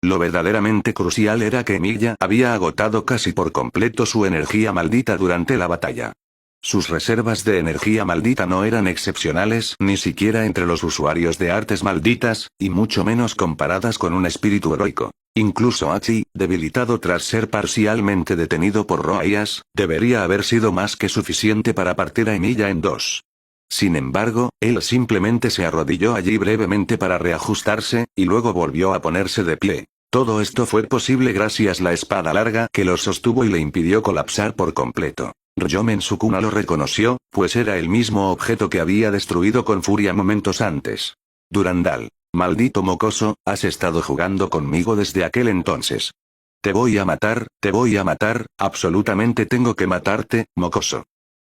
Lo verdaderamente crucial era que Emilia había agotado casi por completo su energía maldita durante la batalla. Sus reservas de energía maldita no eran excepcionales ni siquiera entre los usuarios de artes malditas, y mucho menos comparadas con un espíritu heroico. Incluso Hachi, debilitado tras ser parcialmente detenido por Roaias, debería haber sido más que suficiente para partir a Emilia en dos. Sin embargo, él simplemente se arrodilló allí brevemente para reajustarse, y luego volvió a ponerse de pie. Todo esto fue posible gracias a la espada larga que lo sostuvo y le impidió colapsar por completo. Ryomen Sukuna lo reconoció, pues era el mismo objeto que había destruido con furia momentos antes. Durandal. Maldito mocoso, has estado jugando conmigo desde aquel entonces. Te voy a matar, absolutamente tengo que matarte, mocoso.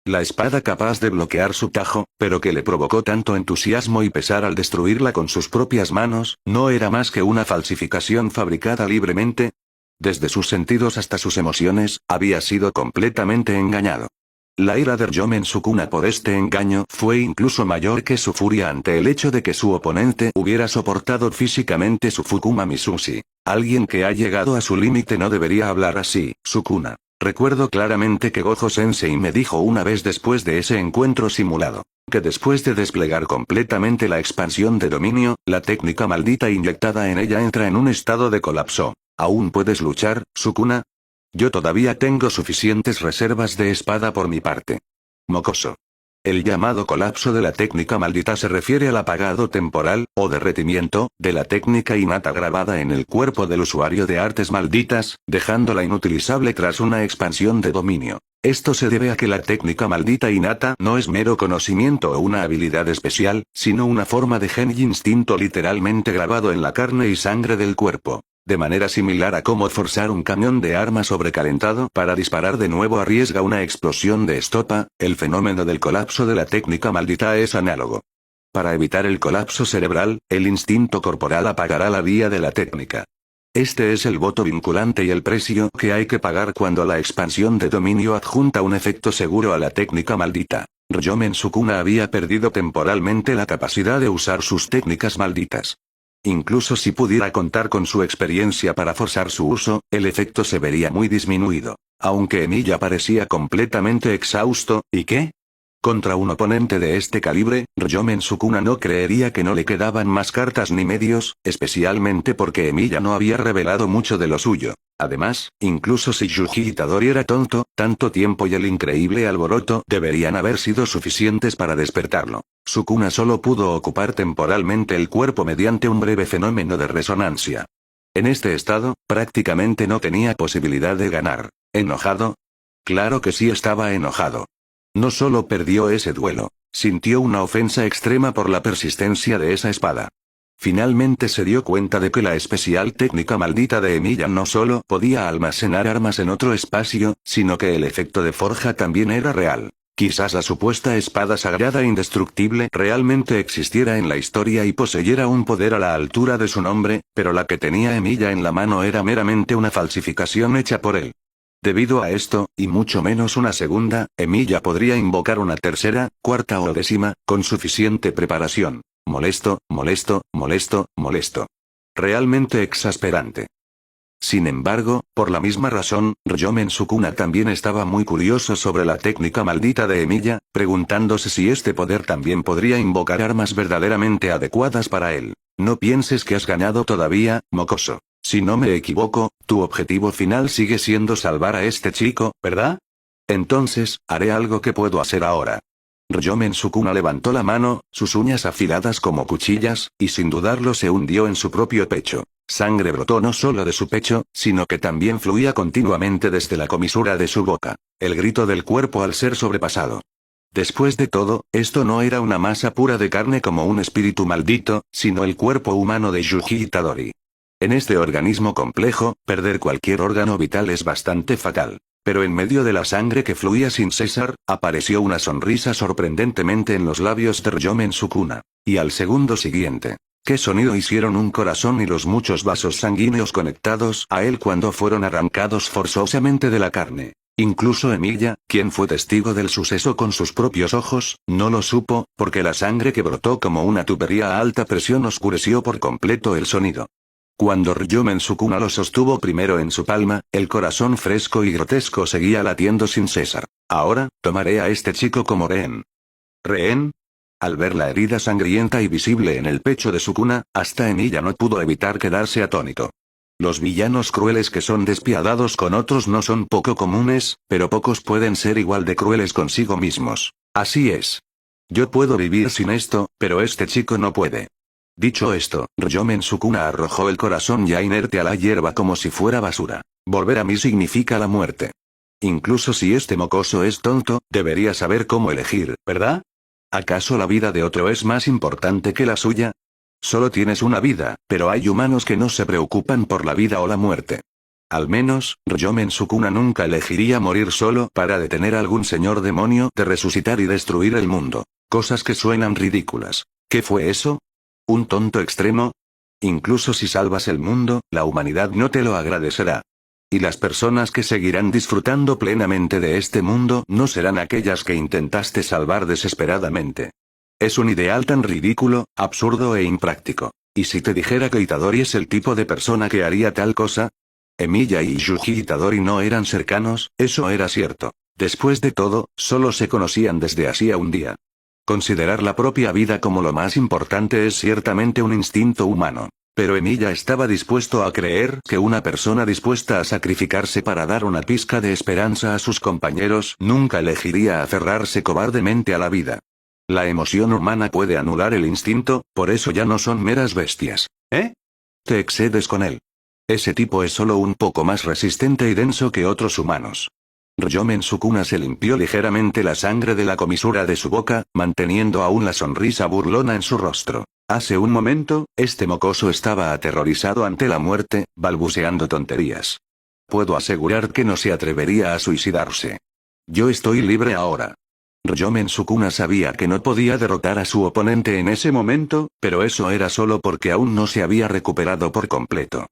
La espada capaz de bloquear su tajo, pero que le provocó tanto entusiasmo y pesar al destruirla con sus propias manos, ¿no era más que una falsificación fabricada libremente? Desde sus sentidos hasta sus emociones, había sido completamente engañado. La ira de Ryomen Sukuna por este engaño fue incluso mayor que su furia ante el hecho de que su oponente hubiera soportado físicamente su Fukuma Misushi. Alguien que ha llegado a su límite no debería hablar así, Sukuna. Recuerdo claramente que Gojo Sensei me dijo una vez después de ese encuentro simulado, que después de desplegar completamente la expansión de dominio, la técnica maldita inyectada en ella entra en un estado de colapso. ¿Aún puedes luchar, Sukuna? Yo todavía tengo suficientes reservas de espada por mi parte. Mocoso. El llamado colapso de la técnica maldita se refiere al apagado temporal, o derretimiento, de la técnica innata grabada en el cuerpo del usuario de artes malditas, dejándola inutilizable tras una expansión de dominio. Esto se debe a que la técnica maldita innata no es mero conocimiento o una habilidad especial, sino una forma de gen y instinto literalmente grabado en la carne y sangre del cuerpo. De manera similar a cómo forzar un camión de armas sobrecalentado para disparar de nuevo arriesga una explosión de estopa, el fenómeno del colapso de la técnica maldita es análogo. Para evitar el colapso cerebral, el instinto corporal apagará la vía de la técnica. Este es el voto vinculante y el precio que hay que pagar cuando la expansión de dominio adjunta un efecto seguro a la técnica maldita. Ryomen Sukuna había perdido temporalmente la capacidad de usar sus técnicas malditas. Incluso si pudiera contar con su experiencia para forzar su uso, el efecto se vería muy disminuido. Aunque Emilia parecía completamente exhausto, ¿y qué? Contra un oponente de este calibre, Ryomen Sukuna no creería que no le quedaban más cartas ni medios, especialmente porque Emilia no había revelado mucho de lo suyo. Además, incluso si Yuji Itadori era tonto, tanto tiempo y el increíble alboroto deberían haber sido suficientes para despertarlo. Sukuna solo pudo ocupar temporalmente el cuerpo mediante un breve fenómeno de resonancia. En este estado, prácticamente no tenía posibilidad de ganar. ¿Enojado? Claro que sí estaba enojado. No solo perdió ese duelo, sintió una ofensa extrema por la persistencia de esa espada. Finalmente se dio cuenta de que la especial técnica maldita de Emilia no solo podía almacenar armas en otro espacio, sino que el efecto de forja también era real. Quizás la supuesta espada sagrada indestructible realmente existiera en la historia y poseyera un poder a la altura de su nombre, pero la que tenía Emilia en la mano era meramente una falsificación hecha por él. Debido a esto, y mucho menos una segunda, Emilia podría invocar una tercera, cuarta o décima, con suficiente preparación. Molesto. Realmente exasperante. Sin embargo, por la misma razón, Ryomen Sukuna también estaba muy curioso sobre la técnica maldita de Emilia, preguntándose si este poder también podría invocar armas verdaderamente adecuadas para él. No pienses que has ganado todavía, mocoso. Si no me equivoco, tu objetivo final sigue siendo salvar a este chico, ¿verdad? Entonces, haré algo que puedo hacer ahora. Ryomen Sukuna levantó la mano, sus uñas afiladas como cuchillas, y sin dudarlo se hundió en su propio pecho. Sangre brotó no solo de su pecho, sino que también fluía continuamente desde la comisura de su boca. El grito del cuerpo al ser sobrepasado. Después de todo, esto no era una masa pura de carne como un espíritu maldito, sino el cuerpo humano de Yuji Itadori. En este organismo complejo, perder cualquier órgano vital es bastante fatal. Pero en medio de la sangre que fluía sin cesar, apareció una sonrisa sorprendentemente en los labios de Ryomen Sukuna. Y al segundo siguiente, ¿qué sonido hicieron un corazón y los muchos vasos sanguíneos conectados a él cuando fueron arrancados forzosamente de la carne? Incluso Emilia, quien fue testigo del suceso con sus propios ojos, no lo supo, porque la sangre que brotó como una tubería a alta presión oscureció por completo el sonido. Cuando Ryomen Sukuna lo sostuvo primero en su palma, el corazón fresco y grotesco seguía latiendo sin cesar. Ahora, tomaré a este chico como rehén. ¿Rehén? Al ver la herida sangrienta y visible en el pecho de Sukuna, hasta Emilia no pudo evitar quedarse atónito. Los villanos crueles que son despiadados con otros no son poco comunes, pero pocos pueden ser igual de crueles consigo mismos. Así es. Yo puedo vivir sin esto, pero este chico no puede. Dicho esto, Ryomen Sukuna arrojó el corazón ya inerte a la hierba como si fuera basura. Volver a mí significa la muerte. Incluso si este mocoso es tonto, debería saber cómo elegir, ¿verdad? ¿Acaso la vida de otro es más importante que la suya? Solo tienes una vida, pero hay humanos que no se preocupan por la vida o la muerte. Al menos, Ryomen Sukuna nunca elegiría morir solo para detener a algún señor demonio de resucitar y destruir el mundo. Cosas que suenan ridículas. ¿Qué fue eso? ¿Un tonto extremo? Incluso si salvas el mundo, la humanidad no te lo agradecerá. Y las personas que seguirán disfrutando plenamente de este mundo no serán aquellas que intentaste salvar desesperadamente. Es un ideal tan ridículo, absurdo e impráctico. ¿Y si te dijera que Itadori es el tipo de persona que haría tal cosa? Emilia y Yuji Itadori no eran cercanos, eso era cierto. Después de todo, solo se conocían desde hacía un día. Considerar la propia vida como lo más importante es ciertamente un instinto humano. Pero Emilia estaba dispuesto a creer que una persona dispuesta a sacrificarse para dar una pizca de esperanza a sus compañeros nunca elegiría aferrarse cobardemente a la vida. La emoción humana puede anular el instinto, por eso ya no son meras bestias. ¿Eh? Te excedes con él. Ese tipo es solo un poco más resistente y denso que otros humanos. Ryomen Sukuna se limpió ligeramente la sangre de la comisura de su boca, manteniendo aún la sonrisa burlona en su rostro. Hace un momento, este mocoso estaba aterrorizado ante la muerte, balbuceando tonterías. Puedo asegurar que no se atrevería a suicidarse. Yo estoy libre ahora. Ryomen Sukuna sabía que no podía derrotar a su oponente en ese momento, pero eso era solo porque aún no se había recuperado por completo.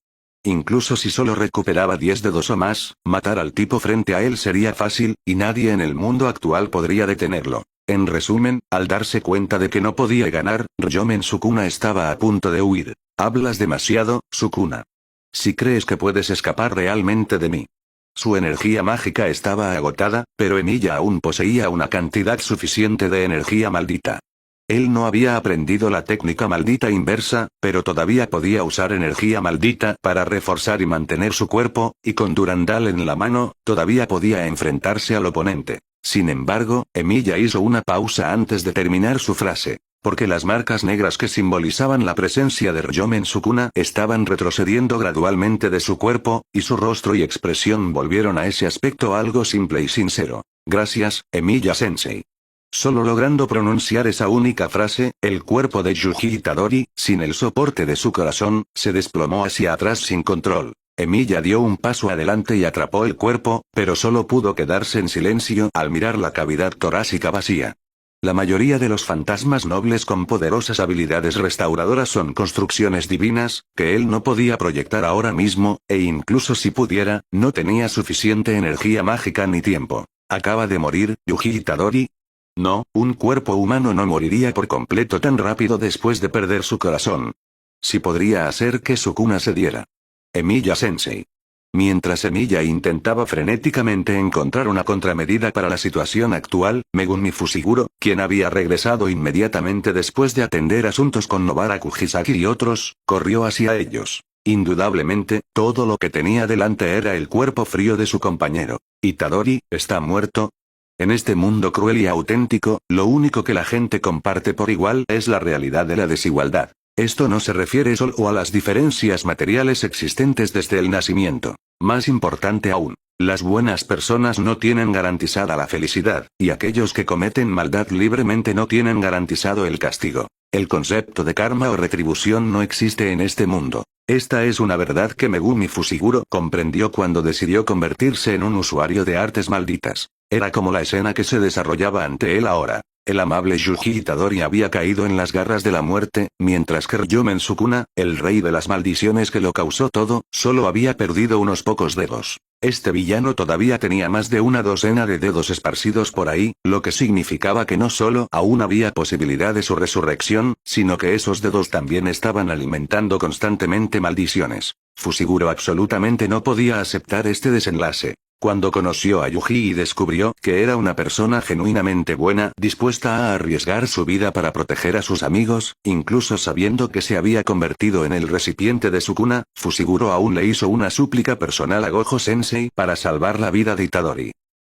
Incluso si solo recuperaba 10 dedos o más, matar al tipo frente a él sería fácil, y nadie en el mundo actual podría detenerlo. En resumen, al darse cuenta de que no podía ganar, Ryomen Sukuna estaba a punto de huir. Hablas demasiado, Sukuna. Si crees que puedes escapar realmente de mí. Su energía mágica estaba agotada, pero Emilia aún poseía una cantidad suficiente de energía maldita. Él no había aprendido la técnica maldita inversa, pero todavía podía usar energía maldita para reforzar y mantener su cuerpo, y con Durandal en la mano, todavía podía enfrentarse al oponente. Sin embargo, Emilia hizo una pausa antes de terminar su frase, porque las marcas negras que simbolizaban la presencia de Ryomen Sukuna estaban retrocediendo gradualmente de su cuerpo, y su rostro y expresión volvieron a ese aspecto algo simple y sincero. Gracias, Emilia-sensei. Solo logrando pronunciar esa única frase, el cuerpo de Yuji Itadori, sin el soporte de su corazón, se desplomó hacia atrás sin control. Emilia dio un paso adelante y atrapó el cuerpo, pero solo pudo quedarse en silencio al mirar la cavidad torácica vacía. La mayoría de los fantasmas nobles con poderosas habilidades restauradoras son construcciones divinas, que él no podía proyectar ahora mismo, e incluso si pudiera, no tenía suficiente energía mágica ni tiempo. ¿Acaba de morir, Yuji Itadori? No, un cuerpo humano no moriría por completo tan rápido después de perder su corazón. Si podría hacer que Sukuna cediera. Emilia-sensei. Mientras Emilia intentaba frenéticamente encontrar una contramedida para la situación actual, Megumi Fushiguro, quien había regresado inmediatamente después de atender asuntos con Nobara Kujisaki y otros, corrió hacia ellos. Indudablemente, todo lo que tenía delante era el cuerpo frío de su compañero. ¿Itadori está muerto? En este mundo cruel y auténtico, lo único que la gente comparte por igual es la realidad de la desigualdad. Esto no se refiere solo a las diferencias materiales existentes desde el nacimiento. Más importante aún, las buenas personas no tienen garantizada la felicidad, y aquellos que cometen maldad libremente no tienen garantizado el castigo. El concepto de karma o retribución no existe en este mundo. Esta es una verdad que Megumi Fushiguro comprendió cuando decidió convertirse en un usuario de artes malditas. Era como la escena que se desarrollaba ante él ahora. El amable Yuji Itadori había caído en las garras de la muerte, mientras que Ryomen Sukuna, el rey de las maldiciones que lo causó todo, solo había perdido unos pocos dedos. Este villano todavía tenía más de una docena de dedos esparcidos por ahí, lo que significaba que no solo aún había posibilidad de su resurrección, sino que esos dedos también estaban alimentando constantemente maldiciones. Fushiguro absolutamente no podía aceptar este desenlace. Cuando conoció a Yuji y descubrió que era una persona genuinamente buena, dispuesta a arriesgar su vida para proteger a sus amigos, incluso sabiendo que se había convertido en el recipiente de Sukuna, Fushiguro aún le hizo una súplica personal a Gojo Sensei para salvar la vida de Itadori.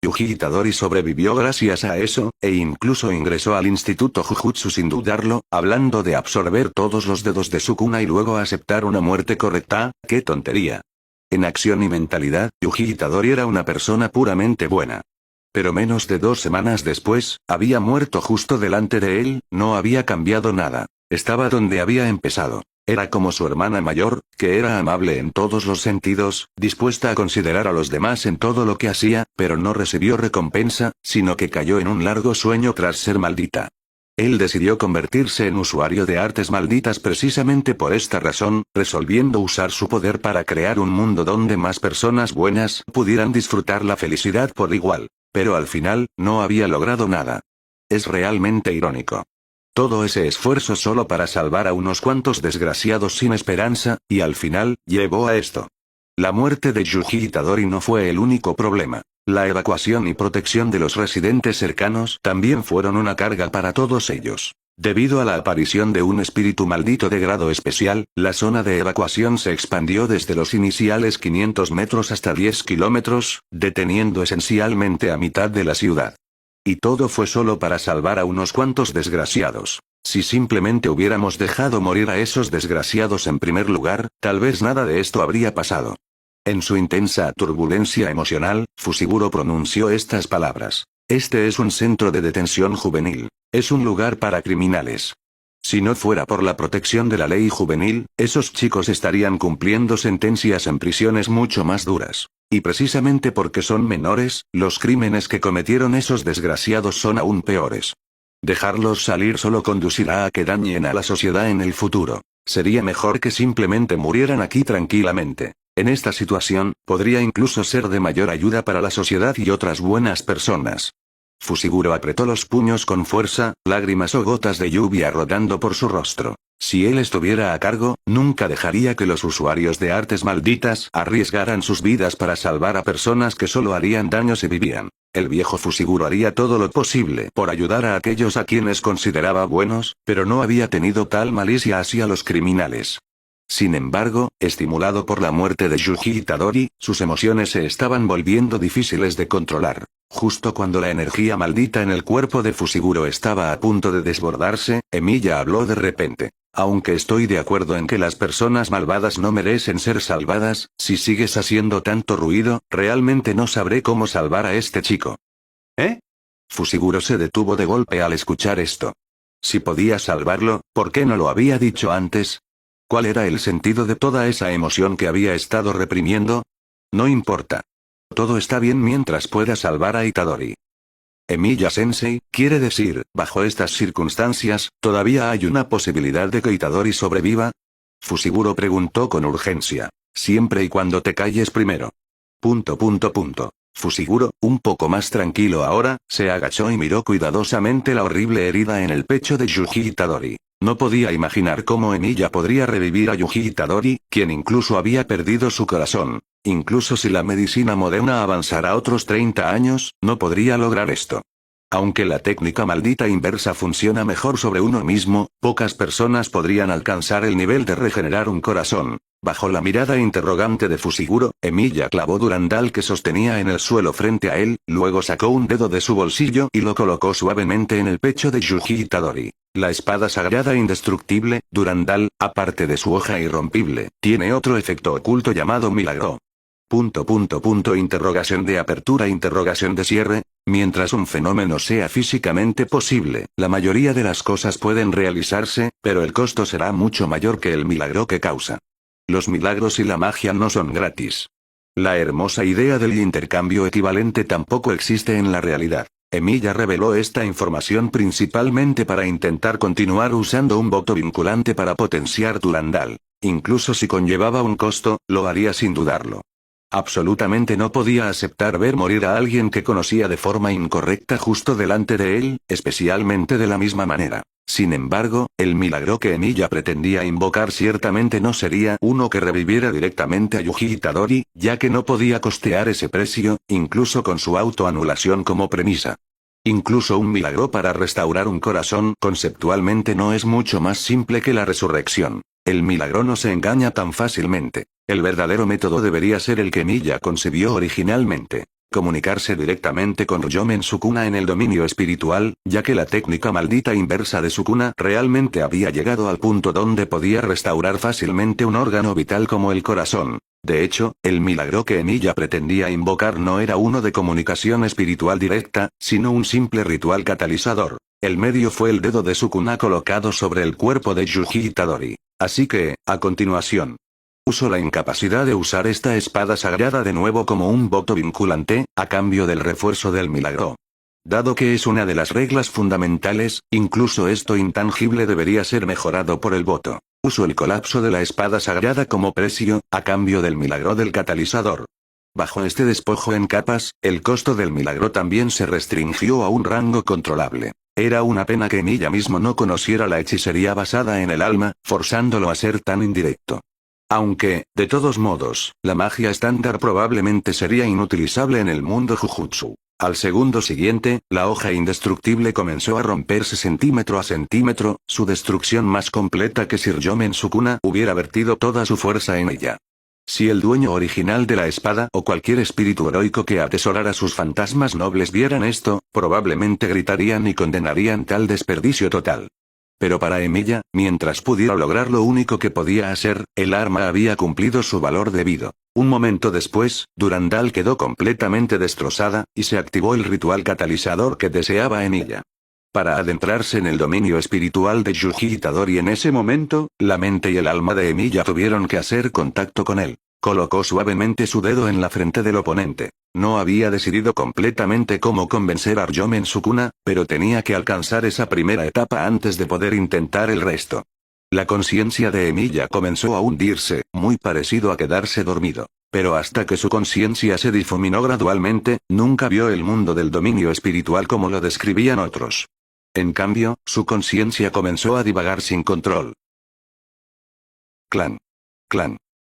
Yuji Itadori sobrevivió gracias a eso, e incluso ingresó al Instituto Jujutsu sin dudarlo, hablando de absorber todos los dedos de Sukuna y luego aceptar una muerte correcta. ¡Qué tontería! En acción y mentalidad, Yuji Itadori era una persona puramente buena. Pero menos de 2 semanas después, había muerto justo delante de él, no había cambiado nada. Estaba donde había empezado. Era como su hermana mayor, que era amable en todos los sentidos, dispuesta a considerar a los demás en todo lo que hacía, pero no recibió recompensa, sino que cayó en un largo sueño tras ser maldita. Él decidió convertirse en usuario de artes malditas precisamente por esta razón, resolviendo usar su poder para crear un mundo donde más personas buenas pudieran disfrutar la felicidad por igual. Pero al final, no había logrado nada. Es realmente irónico. Todo ese esfuerzo solo para salvar a unos cuantos desgraciados sin esperanza, y al final, llevó a esto. La muerte de Yuji Itadori no fue el único problema. La evacuación y protección de los residentes cercanos también fueron una carga para todos ellos. Debido a la aparición de un espíritu maldito de grado especial, la zona de evacuación se expandió desde los iniciales 500 metros hasta 10 kilómetros, deteniendo esencialmente a mitad de la ciudad. Y todo fue solo para salvar a unos cuantos desgraciados. Si simplemente hubiéramos dejado morir a esos desgraciados en primer lugar, tal vez nada de esto habría pasado. En su intensa turbulencia emocional, Fushiguro pronunció estas palabras. Este es un centro de detención juvenil. Es un lugar para criminales. Si no fuera por la protección de la ley juvenil, esos chicos estarían cumpliendo sentencias en prisiones mucho más duras. Y precisamente porque son menores, los crímenes que cometieron esos desgraciados son aún peores. Dejarlos salir solo conducirá a que dañen a la sociedad en el futuro. Sería mejor que simplemente murieran aquí tranquilamente. En esta situación, podría incluso ser de mayor ayuda para la sociedad y otras buenas personas. Fushiguro apretó los puños con fuerza, lágrimas o gotas de lluvia rodando por su rostro. Si él estuviera a cargo, nunca dejaría que los usuarios de artes malditas arriesgaran sus vidas para salvar a personas que solo harían daño si vivían. El viejo Fushiguro haría todo lo posible por ayudar a aquellos a quienes consideraba buenos, pero no había tenido tal malicia hacia los criminales. Sin embargo, estimulado por la muerte de Yuji Itadori, sus emociones se estaban volviendo difíciles de controlar. Justo cuando la energía maldita en el cuerpo de Fushiguro estaba a punto de desbordarse, Emilia habló de repente. Aunque estoy de acuerdo en que las personas malvadas no merecen ser salvadas, si sigues haciendo tanto ruido, realmente no sabré cómo salvar a este chico. ¿Eh? Fushiguro se detuvo de golpe al escuchar esto. Si podía salvarlo, ¿por qué no lo había dicho antes? ¿Cuál era el sentido de toda esa emoción que había estado reprimiendo? No importa. Todo está bien mientras pueda salvar a Itadori. Emilia Sensei, quiere decir, bajo estas circunstancias, ¿todavía hay una posibilidad de que Itadori sobreviva? Fushiguro preguntó con urgencia. Siempre y cuando te calles primero. Fushiguro, un poco más tranquilo ahora, se agachó y miró cuidadosamente la horrible herida en el pecho de Yuji Itadori. No podía imaginar cómo Emilia podría revivir a Yuji Itadori, quien incluso había perdido su corazón. Incluso si la medicina moderna avanzara otros 30 años, no podría lograr esto. Aunque la técnica maldita inversa funciona mejor sobre uno mismo, pocas personas podrían alcanzar el nivel de regenerar un corazón. Bajo la mirada interrogante de Fushiguro, Emilia clavó Durandal que sostenía en el suelo frente a él, luego sacó un dedo de su bolsillo y lo colocó suavemente en el pecho de Yuji Itadori. La espada sagrada indestructible, Durandal, aparte de su hoja irrompible, tiene otro efecto oculto llamado milagro. Interrogación de apertura interrogación de cierre. Mientras un fenómeno sea físicamente posible, la mayoría de las cosas pueden realizarse, pero el costo será mucho mayor que el milagro que causa. Los milagros y la magia no son gratis. La hermosa idea del intercambio equivalente tampoco existe en la realidad. Emilia reveló esta información principalmente para intentar continuar usando un voto vinculante para potenciar Durandal. Incluso si conllevaba un costo, lo haría sin dudarlo. Absolutamente no podía aceptar ver morir a alguien que conocía de forma incorrecta justo delante de él, especialmente de la misma manera. Sin embargo, el milagro que Emilia pretendía invocar ciertamente no sería uno que reviviera directamente a Yuji Itadori, ya que no podía costear ese precio, incluso con su autoanulación como premisa. Incluso un milagro para restaurar un corazón conceptualmente no es mucho más simple que la resurrección. El milagro no se engaña tan fácilmente. El verdadero método debería ser el que Emilia concibió originalmente. Comunicarse directamente con Ryomen Sukuna en el dominio espiritual, ya que la técnica maldita inversa de Sukuna realmente había llegado al punto donde podía restaurar fácilmente un órgano vital como el corazón. De hecho, el milagro que Emilia pretendía invocar no era uno de comunicación espiritual directa, sino un simple ritual catalizador. El medio fue el dedo de Sukuna colocado sobre el cuerpo de Yuji Itadori. Así que, a continuación, usó la incapacidad de usar esta espada sagrada de nuevo como un voto vinculante, a cambio del refuerzo del milagro. Dado que es una de las reglas fundamentales, incluso esto intangible debería ser mejorado por el voto. Usó el colapso de la espada sagrada como precio, a cambio del milagro del catalizador. Bajo este despojo en capas, el costo del milagro también se restringió a un rango controlable. Era una pena que Emilia mismo no conociera la hechicería basada en el alma, forzándolo a ser tan indirecto. Aunque, de todos modos, la magia estándar probablemente sería inutilizable en el mundo Jujutsu. Al segundo siguiente, la hoja indestructible comenzó a romperse centímetro a centímetro, su destrucción más completa que si Ryomen Sukuna hubiera vertido toda su fuerza en ella. Si el dueño original de la espada o cualquier espíritu heroico que atesorara sus fantasmas nobles vieran esto, probablemente gritarían y condenarían tal desperdicio total. Pero para Emilia, mientras pudiera lograr lo único que podía hacer, el arma había cumplido su valor debido. Un momento después, Durandal quedó completamente destrozada, y se activó el ritual catalizador que deseaba Emilia. Para adentrarse en el dominio espiritual de Yuji Itadori en ese momento, la mente y el alma de Emilia tuvieron que hacer contacto con él. Colocó suavemente su dedo en la frente del oponente. No había decidido completamente cómo convencer a Ryomen Sukuna, pero tenía que alcanzar esa primera etapa antes de poder intentar el resto. La conciencia de Emilia comenzó a hundirse, muy parecido a quedarse dormido. Pero hasta que su conciencia se difuminó gradualmente, nunca vio el mundo del dominio espiritual como lo describían otros. En cambio, su conciencia comenzó a divagar sin control. Clan. Clan.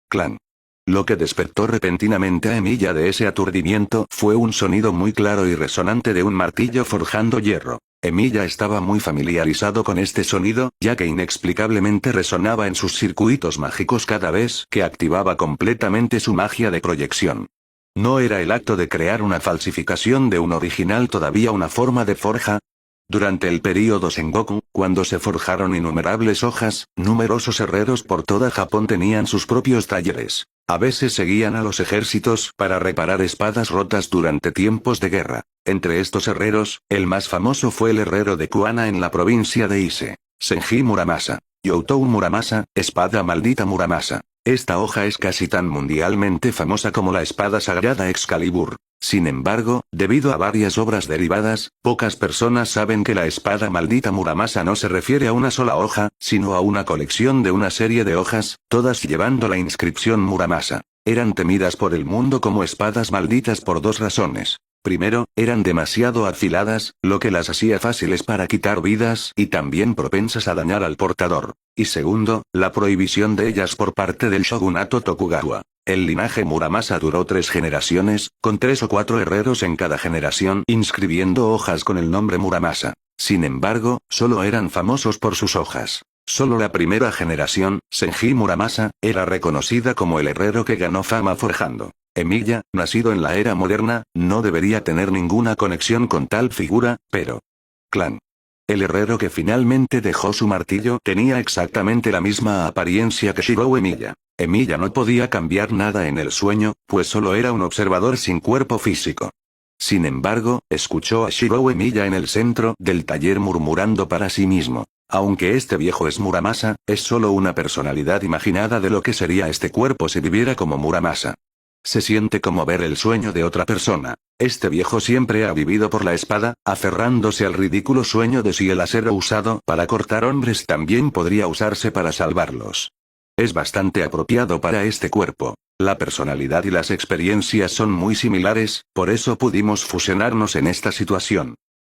Clan. Lo que despertó repentinamente a Emilia de ese aturdimiento fue un sonido muy claro y resonante de un martillo forjando hierro. Emilia estaba muy familiarizado con este sonido, ya que inexplicablemente resonaba en sus circuitos mágicos cada vez que activaba completamente su magia de proyección. ¿No era el acto de crear una falsificación de un original todavía una forma de forja? Durante el período Sengoku, cuando se forjaron innumerables hojas, numerosos herreros por toda Japón tenían sus propios talleres. A veces seguían a los ejércitos para reparar espadas rotas durante tiempos de guerra. Entre estos herreros, el más famoso fue el herrero de Kuana en la provincia de Ise, Senji Muramasa. Youtou Muramasa, espada maldita Muramasa. Esta hoja es casi tan mundialmente famosa como la espada sagrada Excalibur. Sin embargo, debido a varias obras derivadas, pocas personas saben que la espada maldita Muramasa no se refiere a una sola hoja, sino a una colección de una serie de hojas, todas llevando la inscripción Muramasa. Eran temidas por el mundo como espadas malditas por dos razones. Primero, eran demasiado afiladas, lo que las hacía fáciles para quitar vidas y también propensas a dañar al portador. Y segundo, la prohibición de ellas por parte del shogunato Tokugawa. El linaje Muramasa duró 3 generaciones, con 3 o 4 herreros en cada generación inscribiendo hojas con el nombre Muramasa. Sin embargo, solo eran famosos por sus hojas. Solo la primera generación, Senji Muramasa, era reconocida como el herrero que ganó fama forjando. Emilia, nacido en la era moderna, no debería tener ninguna conexión con tal figura, pero... Clan. El herrero que finalmente dejó su martillo tenía exactamente la misma apariencia que Shirou Emilia. Emilia no podía cambiar nada en el sueño, pues solo era un observador sin cuerpo físico. Sin embargo, escuchó a Shirou Emilia en el centro del taller murmurando para sí mismo. Aunque este viejo es Muramasa, es solo una personalidad imaginada de lo que sería este cuerpo si viviera como Muramasa. Se siente como ver el sueño de otra persona. Este viejo siempre ha vivido por la espada, aferrándose al ridículo sueño de si el acero usado para cortar hombres también podría usarse para salvarlos. Es bastante apropiado para este cuerpo. La personalidad y las experiencias son muy similares, por eso pudimos fusionarnos en esta situación.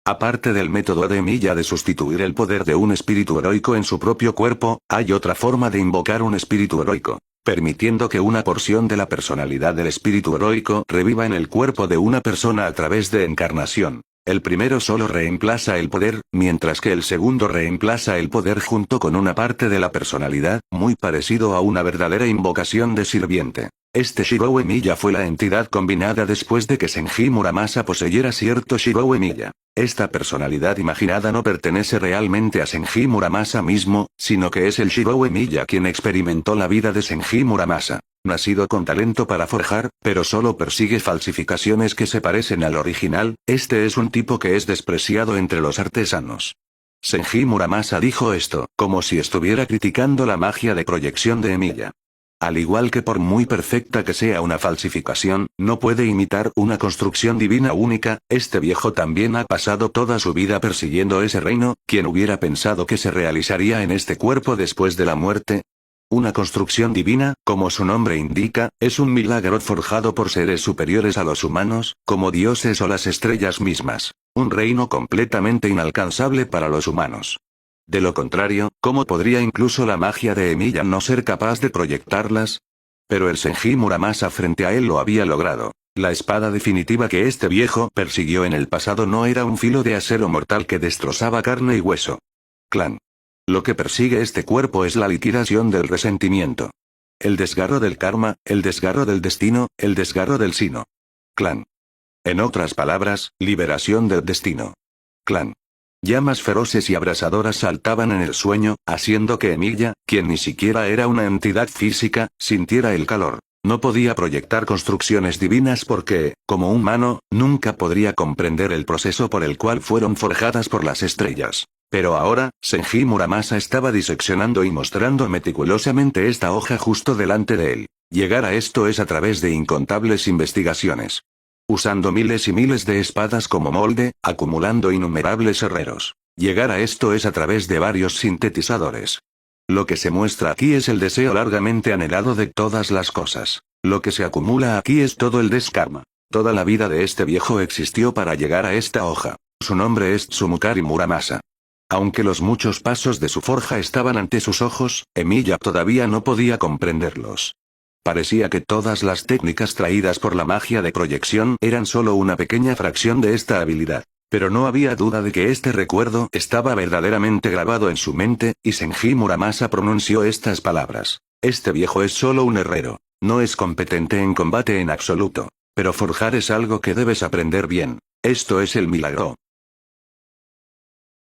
Aparte del método de Emilia de sustituir el poder de un espíritu heroico en su propio cuerpo, hay otra forma de invocar un espíritu heroico, permitiendo que una porción de la personalidad del espíritu heroico reviva en el cuerpo de una persona a través de encarnación. El primero solo reemplaza el poder, mientras que el segundo reemplaza el poder junto con una parte de la personalidad, muy parecido a una verdadera invocación de sirviente. Este Shirou Emilia fue la entidad combinada después de que Senji Muramasa poseyera cierto Shirou Emilia. Esta personalidad imaginada no pertenece realmente a Senji Muramasa mismo, sino que es el Shirou Emilia quien experimentó la vida de Senji Muramasa. Nacido con talento para forjar, pero solo persigue falsificaciones que se parecen al original, este es un tipo que es despreciado entre los artesanos. Senji Muramasa dijo esto, como si estuviera criticando la magia de proyección de Emilia. Al igual que por muy perfecta que sea una falsificación, no puede imitar una construcción divina única, este viejo también ha pasado toda su vida persiguiendo ese reino, ¿quién hubiera pensado que se realizaría en este cuerpo después de la muerte? Una construcción divina, como su nombre indica, es un milagro forjado por seres superiores a los humanos, como dioses o las estrellas mismas. Un reino completamente inalcanzable para los humanos. De lo contrario, ¿cómo podría incluso la magia de Emilia no ser capaz de proyectarlas? Pero el Senji Muramasa frente a él lo había logrado. La espada definitiva que este viejo persiguió en el pasado no era un filo de acero mortal que destrozaba carne y hueso. Clan. Lo que persigue este cuerpo es la liquidación del resentimiento. El desgarro del karma, el desgarro del destino, el desgarro del sino. Clan. En otras palabras, liberación del destino. Clan. Llamas feroces y abrasadoras saltaban en el sueño, haciendo que Emilia, quien ni siquiera era una entidad física, sintiera el calor. No podía proyectar construcciones divinas porque, como humano, nunca podría comprender el proceso por el cual fueron forjadas por las estrellas. Pero ahora, Senji Muramasa estaba diseccionando y mostrando meticulosamente esta hoja justo delante de él. Llegar a esto es a través de incontables investigaciones. Usando miles y miles de espadas como molde, acumulando innumerables herreros. Llegar a esto es a través de varios sintetizadores. Lo que se muestra aquí es el deseo largamente anhelado de todas las cosas. Lo que se acumula aquí es todo el deskarma. Toda la vida de este viejo existió para llegar a esta hoja. Su nombre es Tsumukari Muramasa. Aunque los muchos pasos de su forja estaban ante sus ojos, Emilia todavía no podía comprenderlos. Parecía que todas las técnicas traídas por la magia de proyección eran solo una pequeña fracción de esta habilidad. Pero no había duda de que este recuerdo estaba verdaderamente grabado en su mente, y Senji Muramasa pronunció estas palabras. Este viejo es solo un herrero. No es competente en combate en absoluto. Pero forjar es algo que debes aprender bien. Esto es el milagro.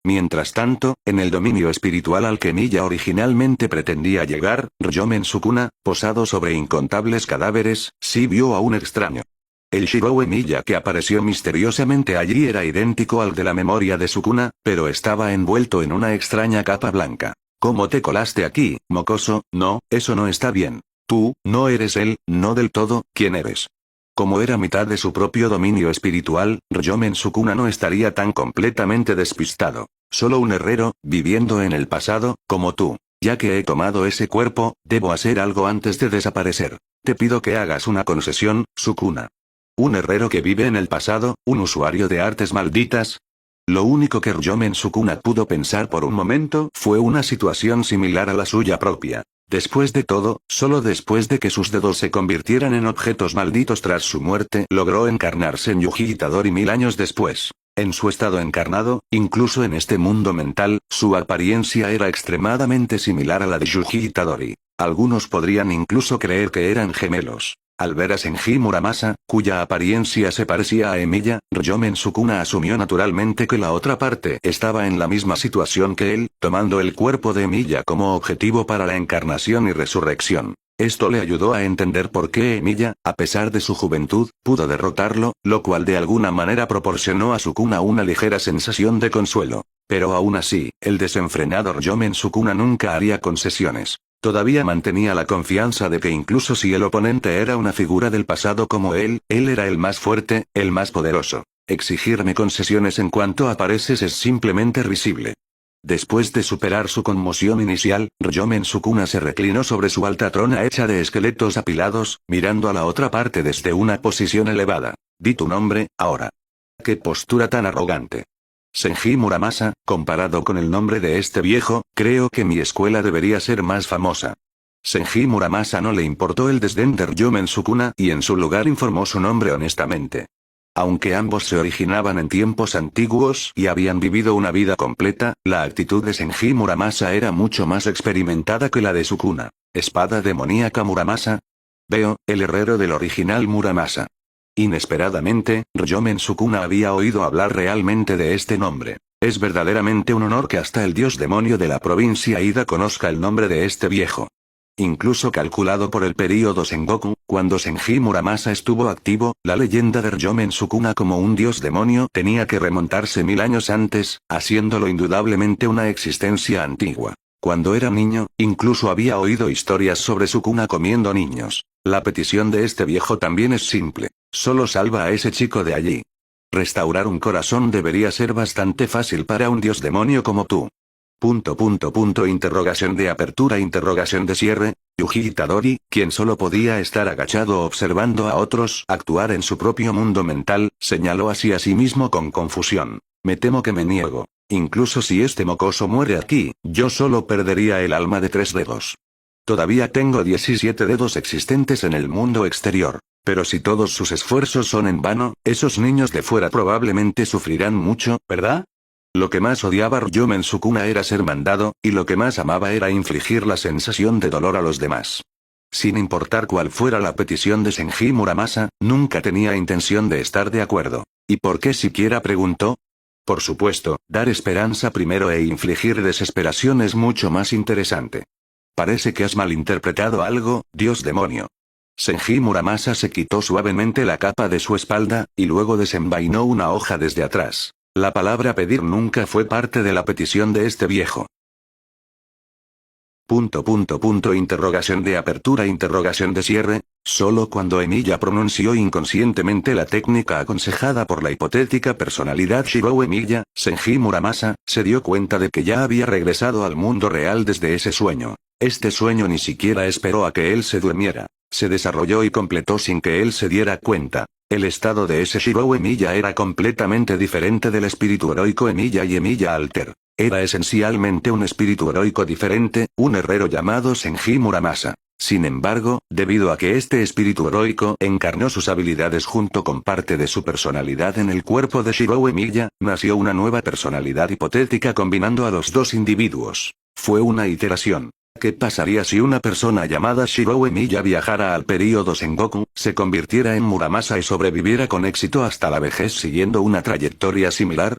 Mientras tanto, en el dominio espiritual al que Emilia originalmente pretendía llegar, Ryomen Sukuna, posado sobre incontables cadáveres, sí vio a un extraño. El Shirou Emilia que apareció misteriosamente allí era idéntico al de la memoria de Sukuna, pero estaba envuelto en una extraña capa blanca. ¿Cómo te colaste aquí, mocoso? No, eso no está bien. Tú, no eres él, no del todo, ¿quién eres? Como era mitad de su propio dominio espiritual, Ryomen Sukuna no estaría tan completamente despistado. Solo un herrero, viviendo en el pasado, como tú. Ya que he tomado ese cuerpo, debo hacer algo antes de desaparecer. Te pido que hagas una concesión, Sukuna. ¿Un herrero que vive en el pasado, un usuario de artes malditas? Lo único que Ryomen Sukuna pudo pensar por un momento fue una situación similar a la suya propia. Después de todo, solo después de que sus dedos se convirtieran en objetos malditos tras su muerte, logró encarnarse en Yuji Itadori 1000 años después. En su estado encarnado, incluso en este mundo mental, su apariencia era extremadamente similar a la de Yuji Itadori. Algunos podrían incluso creer que eran gemelos. Al ver a Senji Muramasa, cuya apariencia se parecía a Emilia, Ryomen Sukuna asumió naturalmente que la otra parte estaba en la misma situación que él, tomando el cuerpo de Emilia como objetivo para la encarnación y resurrección. Esto le ayudó a entender por qué Emilia, a pesar de su juventud, pudo derrotarlo, lo cual de alguna manera proporcionó a Sukuna una ligera sensación de consuelo. Pero aún así, el desenfrenado Ryomen Sukuna nunca haría concesiones. Todavía mantenía la confianza de que incluso si el oponente era una figura del pasado como él era el más fuerte, el más poderoso. Exigirme concesiones en cuanto apareces es simplemente risible. Después de superar su conmoción inicial, Ryomen Sukuna se reclinó sobre su alta trona hecha de esqueletos apilados, mirando a la otra parte desde una posición elevada. Di tu nombre, ahora. ¡Qué postura tan arrogante! Senji Muramasa, comparado con el nombre de este viejo, creo que mi escuela debería ser más famosa. Senji Muramasa no le importó el desdén de Ryomen Sukuna y en su lugar informó su nombre honestamente. Aunque ambos se originaban en tiempos antiguos y habían vivido una vida completa, la actitud de Senji Muramasa era mucho más experimentada que la de Sukuna. ¿Espada demoníaca Muramasa? Veo, el herrero del original Muramasa. Inesperadamente, Ryomen Sukuna había oído hablar realmente de este nombre. Es verdaderamente un honor que hasta el dios demonio de la provincia Ida conozca el nombre de este viejo. Incluso calculado por el período Sengoku, cuando Senji Muramasa estuvo activo, la leyenda de Ryomen Sukuna como un dios demonio tenía que remontarse 1000 años antes, haciéndolo indudablemente una existencia antigua. Cuando era niño, incluso había oído historias sobre Sukuna comiendo niños. La petición de este viejo también es simple. Solo salva a ese chico de allí. Restaurar un corazón debería ser bastante fácil para un dios demonio como tú. Interrogación de apertura interrogación de cierre. Yuji Itadori, quien solo podía estar agachado observando a otros actuar en su propio mundo mental, señaló así a sí mismo con confusión. Me temo que me niego. Incluso si este mocoso muere aquí, yo solo perdería el alma de 3 dedos. Todavía tengo 17 dedos existentes en el mundo exterior. Pero si todos sus esfuerzos son en vano, esos niños de fuera probablemente sufrirán mucho, ¿verdad? Lo que más odiaba Ryomen Sukuna era ser mandado, y lo que más amaba era infligir la sensación de dolor a los demás. Sin importar cuál fuera la petición de Senji Muramasa, nunca tenía intención de estar de acuerdo. ¿Y por qué siquiera preguntó? Por supuesto, dar esperanza primero e infligir desesperación es mucho más interesante. Parece que has malinterpretado algo, dios demonio. Senji Muramasa se quitó suavemente la capa de su espalda, y luego desenvainó una hoja desde atrás. La palabra pedir nunca fue parte de la petición de este viejo. Interrogación de apertura interrogación de cierre. Solo cuando Emiya pronunció inconscientemente la técnica aconsejada por la hipotética personalidad Shirou Emiya, Senji Muramasa, se dio cuenta de que ya había regresado al mundo real desde ese sueño. Este sueño ni siquiera esperó a que él se durmiera. Se desarrolló y completó sin que él se diera cuenta. El estado de ese Shirou Emiya era completamente diferente del espíritu heroico Emiya y Emiya Alter. Era esencialmente un espíritu heroico diferente, un herrero llamado Senji Muramasa. Sin embargo, debido a que este espíritu heroico encarnó sus habilidades junto con parte de su personalidad en el cuerpo de Shirou Emiya, nació una nueva personalidad hipotética combinando a los dos individuos. Fue una iteración. ¿Qué pasaría si una persona llamada Shirou Emiya viajara al período Sengoku, se convirtiera en Muramasa y sobreviviera con éxito hasta la vejez siguiendo una trayectoria similar?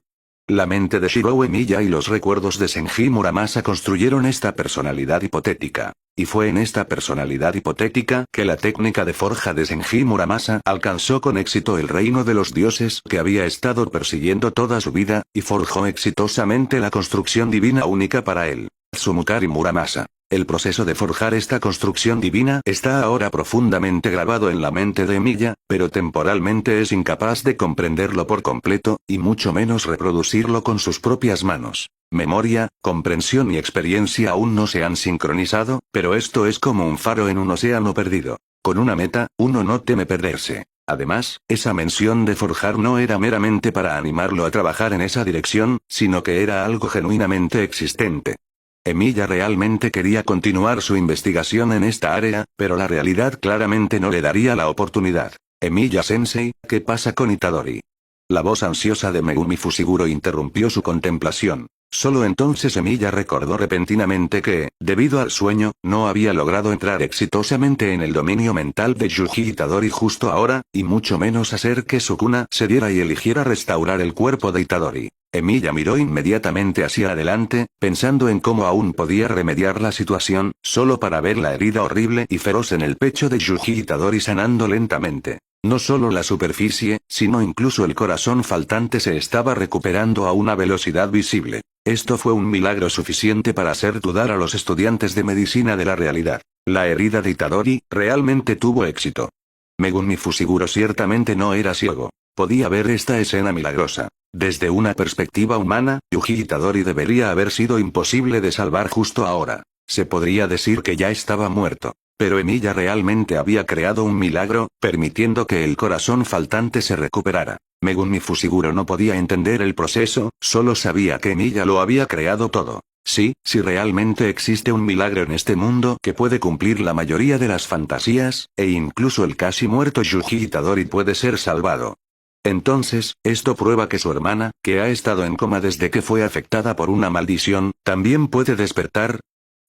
La mente de Shirou Emiya y los recuerdos de Senji Muramasa construyeron esta personalidad hipotética. Y fue en esta personalidad hipotética que la técnica de forja de Senji Muramasa alcanzó con éxito el reino de los dioses que había estado persiguiendo toda su vida, y forjó exitosamente la construcción divina única para él. Tsumukari Muramasa. El proceso de forjar esta construcción divina está ahora profundamente grabado en la mente de Emiya, pero temporalmente es incapaz de comprenderlo por completo, y mucho menos reproducirlo con sus propias manos. Memoria, comprensión y experiencia aún no se han sincronizado, pero esto es como un faro en un océano perdido. Con una meta, uno no teme perderse. Además, esa mención de forjar no era meramente para animarlo a trabajar en esa dirección, sino que era algo genuinamente existente. Emiya realmente quería continuar su investigación en esta área, pero la realidad claramente no le daría la oportunidad. Emiya-sensei, ¿qué pasa con Itadori? La voz ansiosa de Megumi Fushiguro interrumpió su contemplación. Solo entonces Emiya recordó repentinamente que, debido al sueño, no había logrado entrar exitosamente en el dominio mental de Yuji Itadori justo ahora, y mucho menos hacer que Sukuna se diera y eligiera restaurar el cuerpo de Itadori. Emiya miró inmediatamente hacia adelante, pensando en cómo aún podía remediar la situación, solo para ver la herida horrible y feroz en el pecho de Yuji Itadori sanando lentamente. No solo la superficie, sino incluso el corazón faltante se estaba recuperando a una velocidad visible. Esto fue un milagro suficiente para hacer dudar a los estudiantes de medicina de la realidad. La herida de Itadori realmente tuvo éxito. Megumi Fushiguro ciertamente no era ciego. Podía ver esta escena milagrosa. Desde una perspectiva humana, Yuji Itadori debería haber sido imposible de salvar justo ahora. Se podría decir que ya estaba muerto. Pero Emilia realmente había creado un milagro, permitiendo que el corazón faltante se recuperara. Megumi Fushiguro no podía entender el proceso, solo sabía que Emilia lo había creado todo. Sí, si realmente existe un milagro en este mundo que puede cumplir la mayoría de las fantasías, e incluso el casi muerto Yuji Itadori puede ser salvado. Entonces, esto prueba que su hermana, que ha estado en coma desde que fue afectada por una maldición, también puede despertar.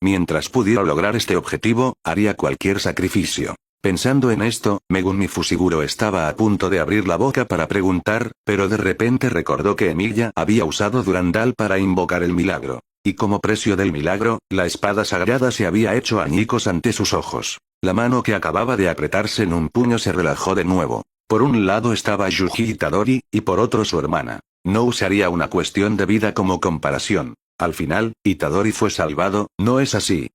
Mientras pudiera lograr este objetivo, haría cualquier sacrificio. Pensando en esto, Megumi Fushiguro estaba a punto de abrir la boca para preguntar, pero de repente recordó que Emilia había usado Durandal para invocar el milagro. Y como precio del milagro, la espada sagrada se había hecho añicos ante sus ojos. La mano que acababa de apretarse en un puño se relajó de nuevo. Por un lado estaba Yuji Itadori, y por otro su hermana. No usaría una cuestión de vida como comparación. Al final, Itadori fue salvado, ¿no es así?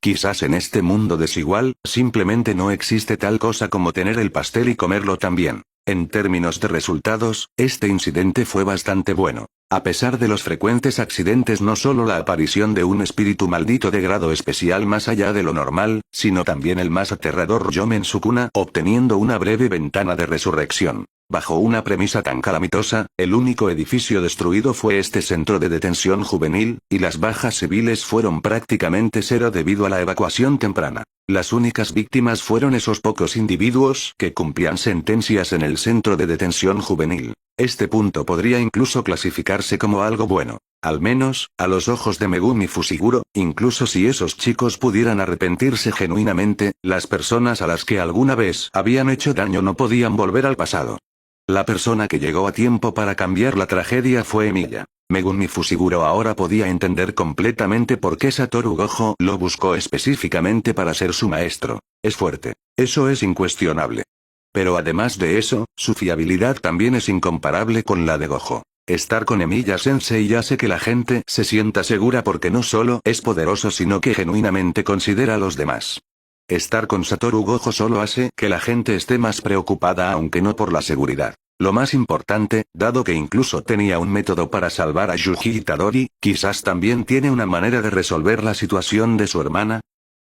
Quizás en este mundo desigual, simplemente no existe tal cosa como tener el pastel y comerlo también. En términos de resultados, este incidente fue bastante bueno. A pesar de los frecuentes accidentes, no solo la aparición de un espíritu maldito de grado especial más allá de lo normal, sino también el más aterrador Yomen Sukuna obteniendo una breve ventana de resurrección. Bajo una premisa tan calamitosa, el único edificio destruido fue este centro de detención juvenil, y las bajas civiles fueron prácticamente cero debido a la evacuación temprana. Las únicas víctimas fueron esos pocos individuos que cumplían sentencias en el centro de detención juvenil. Este punto podría incluso clasificarse como algo bueno. Al menos, a los ojos de Megumi Fushiguro, incluso si esos chicos pudieran arrepentirse genuinamente, las personas a las que alguna vez habían hecho daño no podían volver al pasado. La persona que llegó a tiempo para cambiar la tragedia fue Emilia. Megumi Fushiguro ahora podía entender completamente por qué Satoru Gojo lo buscó específicamente para ser su maestro. Es fuerte. Eso es incuestionable. Pero además de eso, su fiabilidad también es incomparable con la de Gojo. Estar con Emilia Sensei hace que la gente se sienta segura porque no solo es poderoso sino que genuinamente considera a los demás. Estar con Satoru Gojo solo hace que la gente esté más preocupada aunque no por la seguridad. Lo más importante, dado que incluso tenía un método para salvar a Yuji Itadori, quizás también tiene una manera de resolver la situación de su hermana.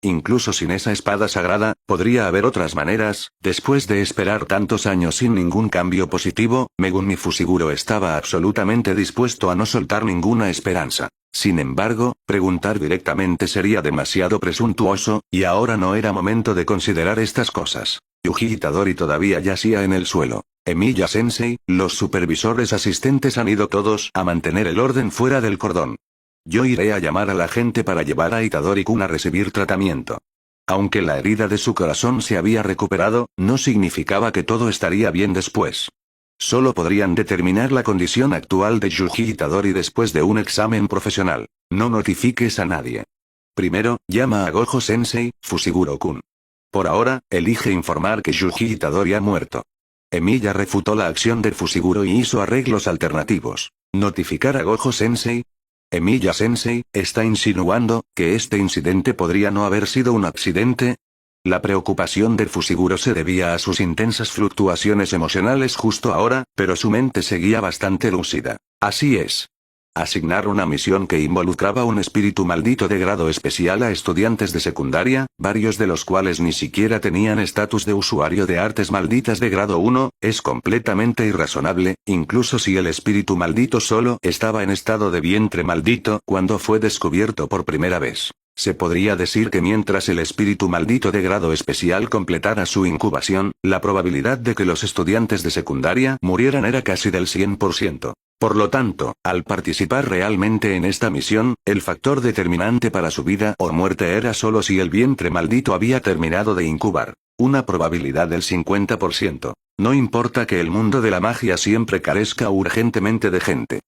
Incluso sin esa espada sagrada, podría haber otras maneras. Después de esperar tantos años sin ningún cambio positivo, Megumi Fushiguro estaba absolutamente dispuesto a no soltar ninguna esperanza. Sin embargo, preguntar directamente sería demasiado presuntuoso, y ahora no era momento de considerar estas cosas. Yuji Itadori todavía yacía en el suelo. Emilia Sensei, los supervisores asistentes han ido todos a mantener el orden fuera del cordón. Yo iré a llamar a la gente para llevar a Itadori-kun a recibir tratamiento. Aunque la herida de su corazón se había recuperado, no significaba que todo estaría bien después. Solo podrían determinar la condición actual de Yuji Itadori después de un examen profesional. No notifiques a nadie. Primero, llama a Gojo Sensei, Fushiguro-kun. Por ahora, elige informar que Yuji Itadori ha muerto. Emilia refutó la acción de Fushiguro y hizo arreglos alternativos. ¿Notificar a Gojo Sensei? Emilia Sensei, ¿está insinuando que este incidente podría no haber sido un accidente? La preocupación de Fushiguro se debía a sus intensas fluctuaciones emocionales justo ahora, pero su mente seguía bastante lúcida. Así es. Asignar una misión que involucraba un espíritu maldito de grado especial a estudiantes de secundaria, varios de los cuales ni siquiera tenían estatus de usuario de artes malditas de grado 1, es completamente irrazonable, incluso si el espíritu maldito solo estaba en estado de vientre maldito cuando fue descubierto por primera vez. Se podría decir que mientras el espíritu maldito de grado especial completara su incubación, la probabilidad de que los estudiantes de secundaria murieran era casi del 100%. Por lo tanto, al participar realmente en esta misión, el factor determinante para su vida o muerte era solo si el vientre maldito había terminado de incubar. Una probabilidad del 50%. No importa que el mundo de la magia siempre carezca urgentemente de gente.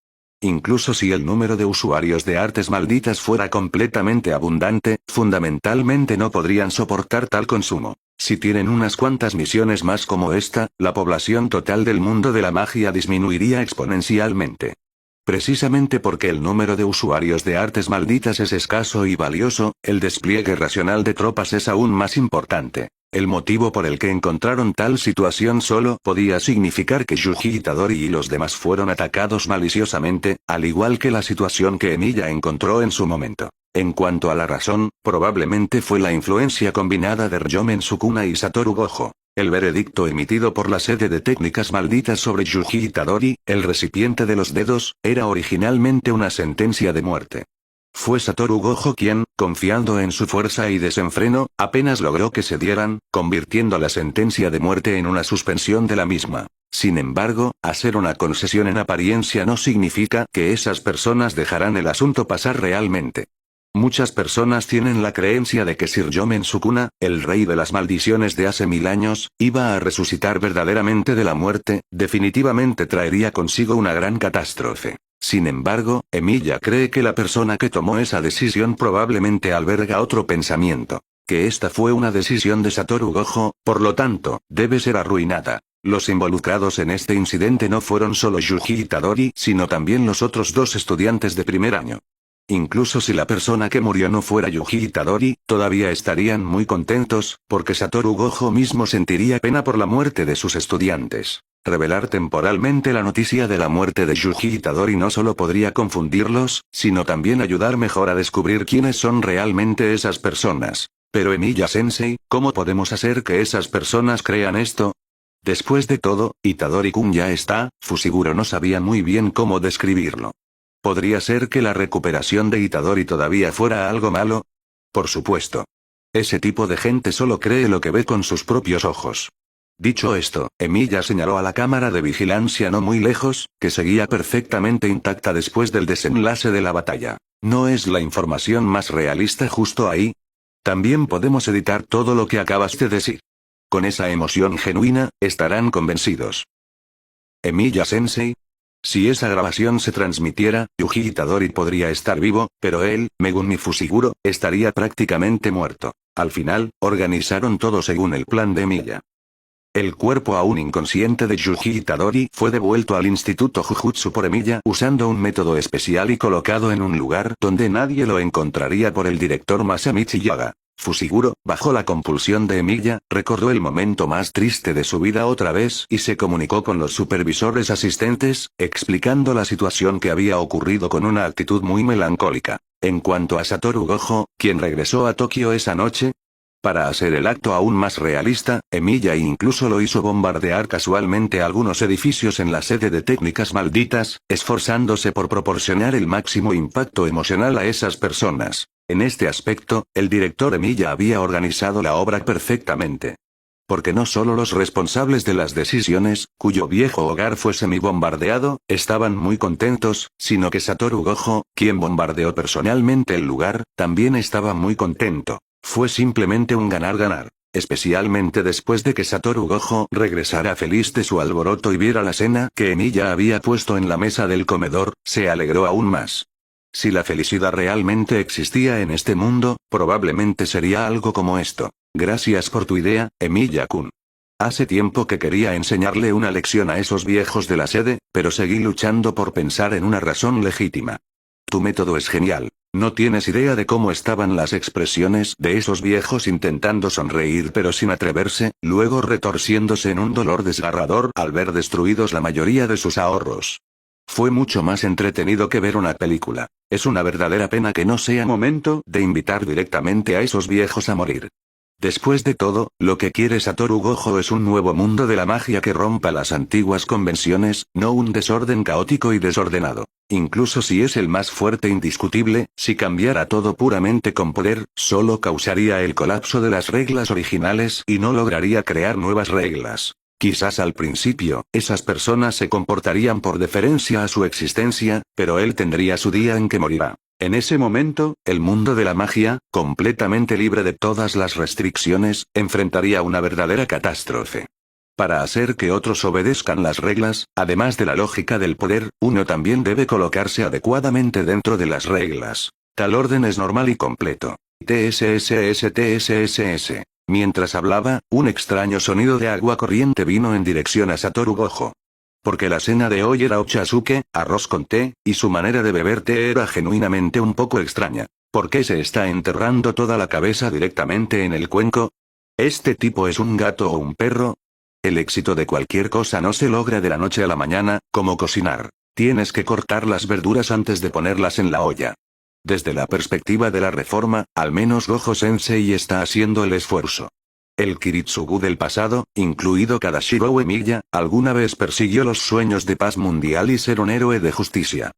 Incluso si el número de usuarios de artes malditas fuera completamente abundante, fundamentalmente no podrían soportar tal consumo. Si tienen unas cuantas misiones más como esta, la población total del mundo de la magia disminuiría exponencialmente. Precisamente porque el número de usuarios de artes malditas es escaso y valioso, el despliegue racional de tropas es aún más importante. El motivo por el que encontraron tal situación solo podía significar que Yuji Itadori y los demás fueron atacados maliciosamente, al igual que la situación que Emilia encontró en su momento. En cuanto a la razón, probablemente fue la influencia combinada de Ryomen Sukuna y Satoru Gojo. El veredicto emitido por la sede de técnicas malditas sobre Yuji Itadori, el recipiente de los dedos, era originalmente una sentencia de muerte. Fue Satoru Gojo quien, confiando en su fuerza y desenfreno, apenas logró que se dieran, convirtiendo la sentencia de muerte en una suspensión de la misma. Sin embargo, hacer una concesión en apariencia no significa que esas personas dejarán el asunto pasar realmente. Muchas personas tienen la creencia de que Sir Yomen Sukuna, el rey de las maldiciones de hace 1000 años, iba a resucitar verdaderamente de la muerte, definitivamente traería consigo una gran catástrofe. Sin embargo, Emilia cree que la persona que tomó esa decisión probablemente alberga otro pensamiento. Que esta fue una decisión de Satoru Gojo, por lo tanto, debe ser arruinada. Los involucrados en este incidente no fueron solo Yuji Itadori, sino también los otros 2 estudiantes de primer año. Incluso si la persona que murió no fuera Yuji Itadori, todavía estarían muy contentos, porque Satoru Gojo mismo sentiría pena por la muerte de sus estudiantes. Revelar temporalmente la noticia de la muerte de Yuji Itadori no solo podría confundirlos, sino también ayudar mejor a descubrir quiénes son realmente esas personas. Pero Emiya-sensei, ¿cómo podemos hacer que esas personas crean esto? Después de todo, Itadori-kun ya está, Fushiguro no sabía muy bien cómo describirlo. ¿Podría ser que la recuperación de Itadori todavía fuera algo malo? Por supuesto. Ese tipo de gente solo cree lo que ve con sus propios ojos. Dicho esto, Emilia señaló a la cámara de vigilancia no muy lejos, que seguía perfectamente intacta después del desenlace de la batalla. ¿No es la información más realista justo ahí? También podemos editar todo lo que acabas de decir. Con esa emoción genuina, estarán convencidos. Emiya-sensei. Si esa grabación se transmitiera, Yuji Itadori podría estar vivo, pero él, Megumi Fushiguro, estaría prácticamente muerto. Al final, organizaron todo según el plan de Emilia. El cuerpo aún inconsciente de Yuji Itadori fue devuelto al Instituto Jujutsu por Emilia usando un método especial y colocado en un lugar donde nadie lo encontraría por el director Masamichi Yaga. Fushiguro, bajo la compulsión de Emilia, recordó el momento más triste de su vida otra vez y se comunicó con los supervisores asistentes, explicando la situación que había ocurrido con una actitud muy melancólica. En cuanto a Satoru Gojo, quien regresó a Tokio esa noche, para hacer el acto aún más realista, Emilia incluso lo hizo bombardear casualmente algunos edificios en la sede de técnicas malditas, esforzándose por proporcionar el máximo impacto emocional a esas personas. En este aspecto, el director Emilia había organizado la obra perfectamente. Porque no solo los responsables de las decisiones, cuyo viejo hogar fue semibombardeado, estaban muy contentos, sino que Satoru Gojo, quien bombardeó personalmente el lugar, también estaba muy contento. Fue simplemente un ganar-ganar. Especialmente después de que Satoru Gojo regresara feliz de su alboroto y viera la cena que Emilia había puesto en la mesa del comedor, se alegró aún más. Si la felicidad realmente existía en este mundo, probablemente sería algo como esto. Gracias por tu idea, Emiya-kun. Hace tiempo que quería enseñarle una lección a esos viejos de la sede, pero seguí luchando por pensar en una razón legítima. Tu método es genial. No tienes idea de cómo estaban las expresiones de esos viejos intentando sonreír pero sin atreverse, luego retorciéndose en un dolor desgarrador al ver destruidos la mayoría de sus ahorros. Fue mucho más entretenido que ver una película. Es una verdadera pena que no sea momento de invitar directamente a esos viejos a morir. Después de todo, lo que quiere Satoru Gojo es un nuevo mundo de la magia que rompa las antiguas convenciones, no un desorden caótico y desordenado. Incluso si es el más fuerte indiscutible, si cambiara todo puramente con poder, solo causaría el colapso de las reglas originales y no lograría crear nuevas reglas. Quizás al principio, esas personas se comportarían por deferencia a su existencia, pero él tendría su día en que morirá. En ese momento, el mundo de la magia, completamente libre de todas las restricciones, enfrentaría una verdadera catástrofe. Para hacer que otros obedezcan las reglas, además de la lógica del poder, uno también debe colocarse adecuadamente dentro de las reglas. Tal orden es normal y completo. TSSS. Mientras hablaba, un extraño sonido de agua corriente vino en dirección a Satoru Gojo. Porque la cena de hoy era ochazuke, arroz con té, y su manera de beber té era genuinamente un poco extraña. ¿Por qué se está enterrando toda la cabeza directamente en el cuenco? ¿Este tipo es un gato o un perro? El éxito de cualquier cosa no se logra de la noche a la mañana, como cocinar. Tienes que cortar las verduras antes de ponerlas en la olla. Desde la perspectiva de la reforma, al menos Gojo Sensei está haciendo el esfuerzo. El Kiritsugu del pasado, incluido Kadashiro Uemilla, alguna vez persiguió los sueños de paz mundial y ser un héroe de justicia.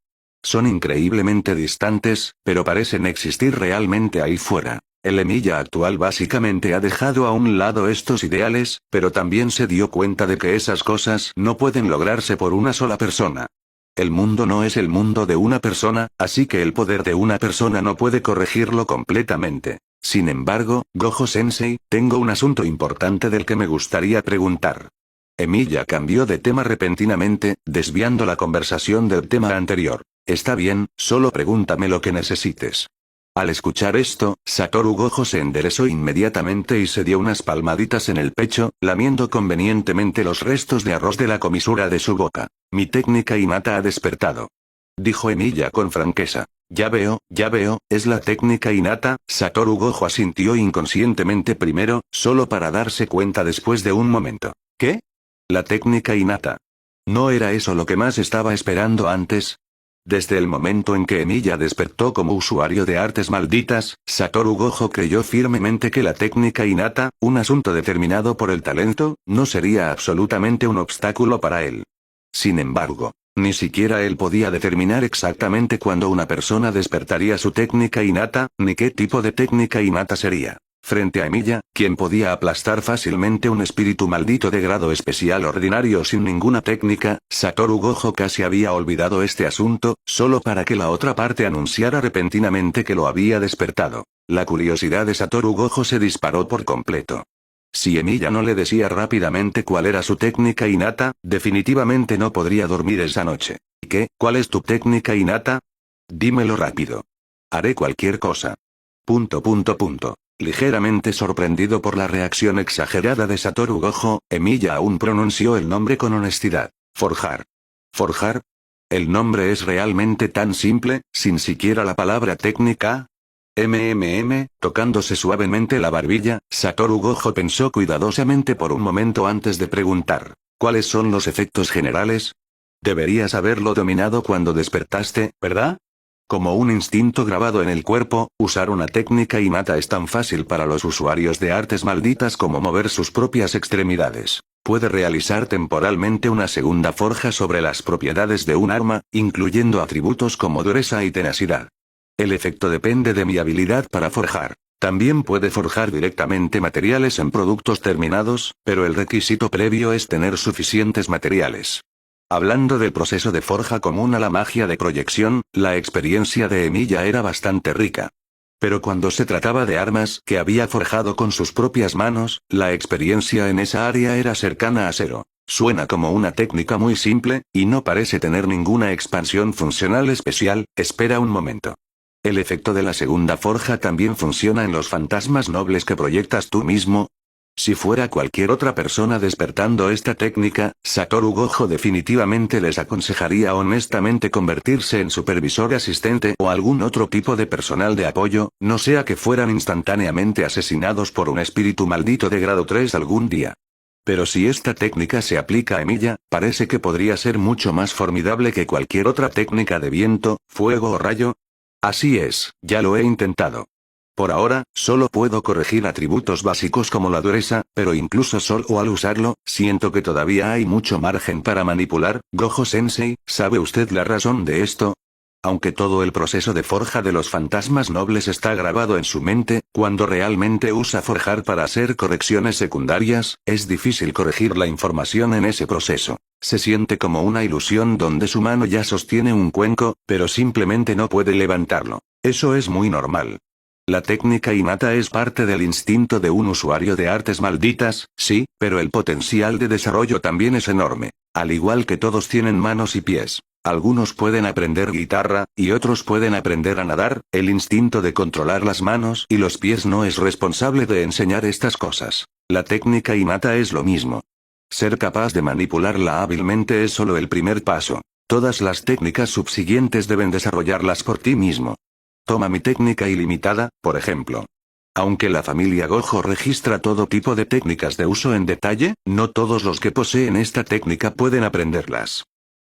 Son increíblemente distantes, pero parecen existir realmente ahí fuera. El Emilia actual básicamente ha dejado a un lado estos ideales, pero también se dio cuenta de que esas cosas no pueden lograrse por una sola persona. El mundo no es el mundo de una persona, así que el poder de una persona no puede corregirlo completamente. Sin embargo, Gojo Sensei, tengo un asunto importante del que me gustaría preguntar. Emilia cambió de tema repentinamente, desviando la conversación del tema anterior. Está bien, solo pregúntame lo que necesites. Al escuchar esto, Satoru Gojo se enderezó inmediatamente y se dio unas palmaditas en el pecho, lamiendo convenientemente los restos de arroz de la comisura de su boca. Mi técnica innata ha despertado. Dijo Emilia con franqueza. Ya veo, es la técnica innata. Satoru Gojo asintió inconscientemente primero, solo para darse cuenta después de un momento. ¿Qué? La técnica innata. ¿No era eso lo que más estaba esperando antes? Desde el momento en que Emilia despertó como usuario de artes malditas, Satoru Gojo creyó firmemente que la técnica innata, un asunto determinado por el talento, no sería absolutamente un obstáculo para él. Sin embargo, ni siquiera él podía determinar exactamente cuándo una persona despertaría su técnica innata, ni qué tipo de técnica innata sería. Frente a Emilia, quien podía aplastar fácilmente un espíritu maldito de grado especial ordinario sin ninguna técnica, Satoru Gojo casi había olvidado este asunto, solo para que la otra parte anunciara repentinamente que lo había despertado. La curiosidad de Satoru Gojo se disparó por completo. Si Emilia no le decía rápidamente cuál era su técnica innata, definitivamente no podría dormir esa noche. ¿Y qué? ¿Cuál es tu técnica innata? Dímelo rápido. Haré cualquier cosa. Ligeramente sorprendido por la reacción exagerada de Satoru Gojo, Emilia aún pronunció el nombre con honestidad. Forjar. ¿Forjar? ¿El nombre es realmente tan simple, sin siquiera la palabra técnica? Tocándose suavemente la barbilla, Satoru Gojo pensó cuidadosamente por un momento antes de preguntar. ¿Cuáles son los efectos generales? Deberías haberlo dominado cuando despertaste, ¿verdad? Como un instinto grabado en el cuerpo, usar una técnica innata es tan fácil para los usuarios de artes malditas como mover sus propias extremidades. Puede realizar temporalmente una segunda forja sobre las propiedades de un arma, incluyendo atributos como dureza y tenacidad. El efecto depende de mi habilidad para forjar. También puede forjar directamente materiales en productos terminados, pero el requisito previo es tener suficientes materiales. Hablando del proceso de forja común a la magia de proyección, la experiencia de Emilia era bastante rica. Pero cuando se trataba de armas que había forjado con sus propias manos, la experiencia en esa área era cercana a cero. Suena como una técnica muy simple, y no parece tener ninguna expansión funcional especial. Espera un momento. ¿El efecto de la segunda forja también funciona en los fantasmas nobles que proyectas tú mismo? Si fuera cualquier otra persona despertando esta técnica, Satoru Gojo definitivamente les aconsejaría honestamente convertirse en supervisor asistente o algún otro tipo de personal de apoyo, no sea que fueran instantáneamente asesinados por un espíritu maldito de grado 3 algún día. Pero si esta técnica se aplica a Emilia, parece que podría ser mucho más formidable que cualquier otra técnica de viento, fuego o rayo. Así es, ya lo he intentado. Por ahora, solo puedo corregir atributos básicos como la dureza, pero incluso solo al usarlo, siento que todavía hay mucho margen para manipular. Gojo Sensei, ¿sabe usted la razón de esto? Aunque todo el proceso de forja de los fantasmas nobles está grabado en su mente, cuando realmente usa forjar para hacer correcciones secundarias, es difícil corregir la información en ese proceso. Se siente como una ilusión donde su mano ya sostiene un cuenco, pero simplemente no puede levantarlo. Eso es muy normal. La técnica innata es parte del instinto de un usuario de artes malditas, sí, pero el potencial de desarrollo también es enorme. Al igual que todos tienen manos y pies. Algunos pueden aprender guitarra, y otros pueden aprender a nadar. El instinto de controlar las manos y los pies no es responsable de enseñar estas cosas. La técnica innata es lo mismo. Ser capaz de manipularla hábilmente es solo el primer paso. Todas las técnicas subsiguientes deben desarrollarlas por ti mismo. Toma mi técnica ilimitada, por ejemplo. Aunque la familia Gojo registra todo tipo de técnicas de uso en detalle, no todos los que poseen esta técnica pueden aprenderlas.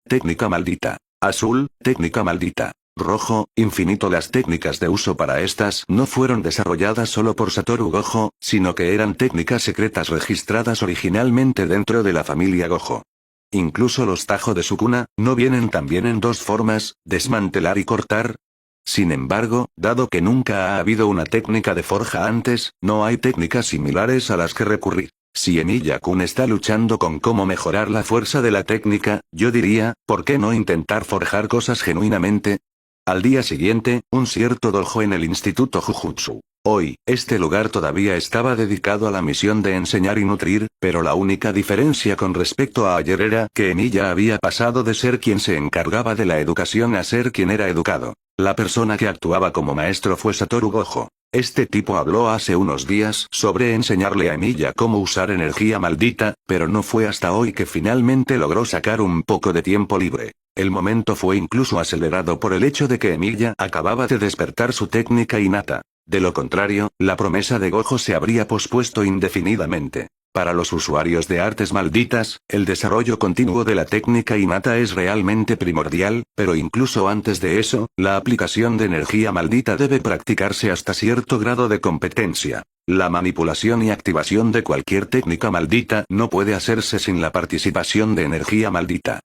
Técnica maldita. Azul, técnica maldita. Rojo, infinito. Las técnicas de uso para estas no fueron desarrolladas solo por Satoru Gojo, sino que eran técnicas secretas registradas originalmente dentro de la familia Gojo. Incluso los Tajo de Sukuna no vienen también en dos formas, desmantelar y cortar. Sin embargo, dado que nunca ha habido una técnica de forja antes, no hay técnicas similares a las que recurrir. Si Emiya-kun está luchando con cómo mejorar la fuerza de la técnica, yo diría, ¿por qué no intentar forjar cosas genuinamente? Al día siguiente, un cierto dojo en el Instituto Jujutsu. Hoy, este lugar todavía estaba dedicado a la misión de enseñar y nutrir, pero la única diferencia con respecto a ayer era que Emiya había pasado de ser quien se encargaba de la educación a ser quien era educado. La persona que actuaba como maestro fue Satoru Gojo. Este tipo habló hace unos días sobre enseñarle a Emiya cómo usar energía maldita, pero no fue hasta hoy que finalmente logró sacar un poco de tiempo libre. El momento fue incluso acelerado por el hecho de que Emiya acababa de despertar su técnica innata. De lo contrario, la promesa de Gojo se habría pospuesto indefinidamente. Para los usuarios de artes malditas, el desarrollo continuo de la técnica innata es realmente primordial, pero incluso antes de eso, la aplicación de energía maldita debe practicarse hasta cierto grado de competencia. La manipulación y activación de cualquier técnica maldita no puede hacerse sin la participación de energía maldita.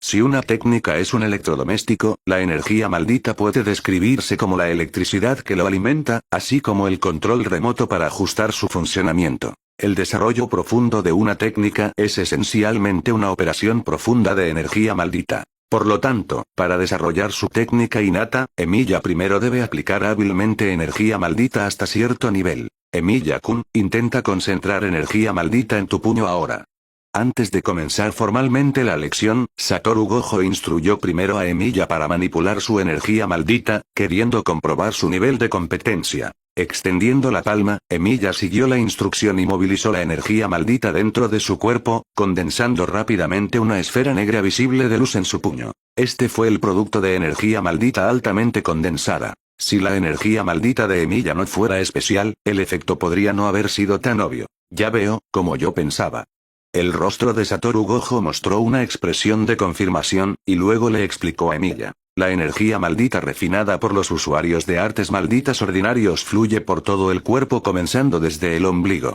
Si una técnica es un electrodoméstico, la energía maldita puede describirse como la electricidad que lo alimenta, así como el control remoto para ajustar su funcionamiento. El desarrollo profundo de una técnica es esencialmente una operación profunda de energía maldita. Por lo tanto, para desarrollar su técnica innata, Emiya primero debe aplicar hábilmente energía maldita hasta cierto nivel. Emiya-kun, intenta concentrar energía maldita en tu puño ahora. Antes de comenzar formalmente la lección, Satoru Gojo instruyó primero a Emiya para manipular su energía maldita, queriendo comprobar su nivel de competencia. Extendiendo la palma, Emiya siguió la instrucción y movilizó la energía maldita dentro de su cuerpo, condensando rápidamente una esfera negra visible de luz en su puño. Este fue el producto de energía maldita altamente condensada. Si la energía maldita de Emiya no fuera especial, el efecto podría no haber sido tan obvio. Ya veo, como yo pensaba. El rostro de Satoru Gojo mostró una expresión de confirmación, y luego le explicó a Emiya. La energía maldita refinada por los usuarios de artes malditas ordinarios fluye por todo el cuerpo comenzando desde el ombligo.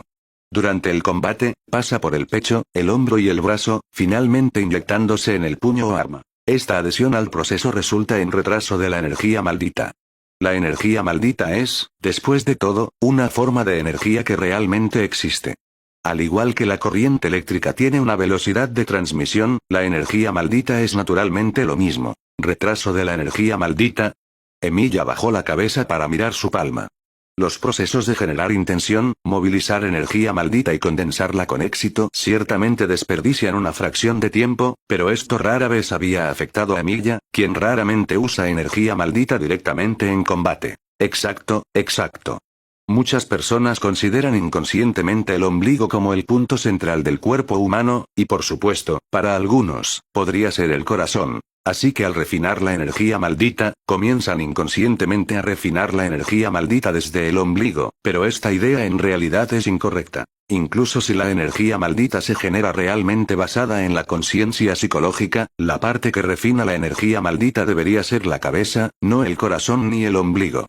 Durante el combate, pasa por el pecho, el hombro y el brazo, finalmente inyectándose en el puño o arma. Esta adhesión al proceso resulta en retraso de la energía maldita. La energía maldita es, después de todo, una forma de energía que realmente existe. Al igual que la corriente eléctrica tiene una velocidad de transmisión, la energía maldita es naturalmente lo mismo. Retraso de la energía maldita. Emiya bajó la cabeza para mirar su palma. Los procesos de generar intención, movilizar energía maldita y condensarla con éxito ciertamente desperdician una fracción de tiempo, pero esto rara vez había afectado a Emiya, quien raramente usa energía maldita directamente en combate. Exacto. Muchas personas consideran inconscientemente el ombligo como el punto central del cuerpo humano, y por supuesto, para algunos, podría ser el corazón. Así que al refinar la energía maldita, comienzan inconscientemente a refinar la energía maldita desde el ombligo, pero esta idea en realidad es incorrecta. Incluso si la energía maldita se genera realmente basada en la conciencia psicológica, la parte que refina la energía maldita debería ser la cabeza, no el corazón ni el ombligo.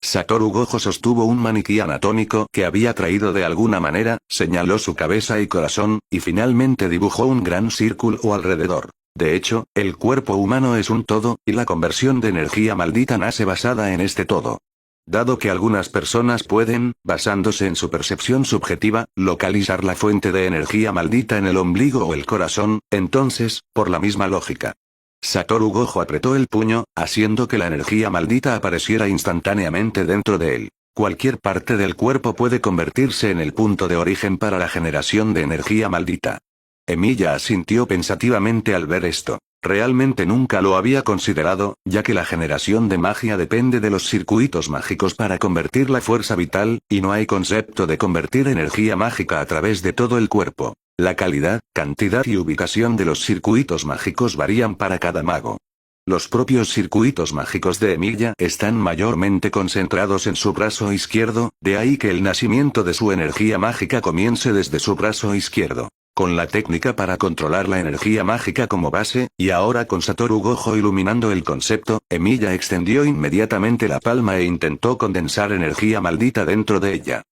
Satoru Gojo sostuvo un maniquí anatómico que había traído de alguna manera, señaló su cabeza y corazón, y finalmente dibujó un gran círculo alrededor. De hecho, el cuerpo humano es un todo, y la conversión de energía maldita nace basada en este todo. Dado que algunas personas pueden, basándose en su percepción subjetiva, localizar la fuente de energía maldita en el ombligo o el corazón, entonces, por la misma lógica, Satoru Gojo apretó el puño, haciendo que la energía maldita apareciera instantáneamente dentro de él. Cualquier parte del cuerpo puede convertirse en el punto de origen para la generación de energía maldita. Emiya asintió pensativamente al ver esto. Realmente nunca lo había considerado, ya que la generación de magia depende de los circuitos mágicos para convertir la fuerza vital, y no hay concepto de convertir energía mágica a través de todo el cuerpo. La calidad, cantidad y ubicación de los circuitos mágicos varían para cada mago. Los propios circuitos mágicos de Emilia están mayormente concentrados en su brazo izquierdo, de ahí que el nacimiento de su energía mágica comience desde su brazo izquierdo. Con la técnica para controlar la energía mágica como base, y ahora con Satoru Gojo iluminando el concepto, Emilia extendió inmediatamente la palma e intentó condensar energía maldita dentro de ella.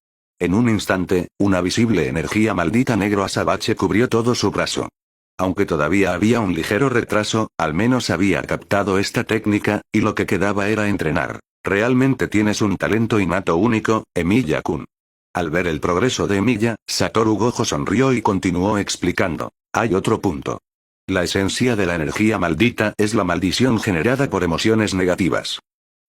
En un instante, una visible energía maldita negro azabache cubrió todo su brazo. Aunque todavía había un ligero retraso, al menos había captado esta técnica, y lo que quedaba era entrenar. Realmente tienes un talento innato único, Emilia-kun. Al ver el progreso de Emilia, Satoru Gojo sonrió y continuó explicando. Hay otro punto. La esencia de la energía maldita es la maldición generada por emociones negativas.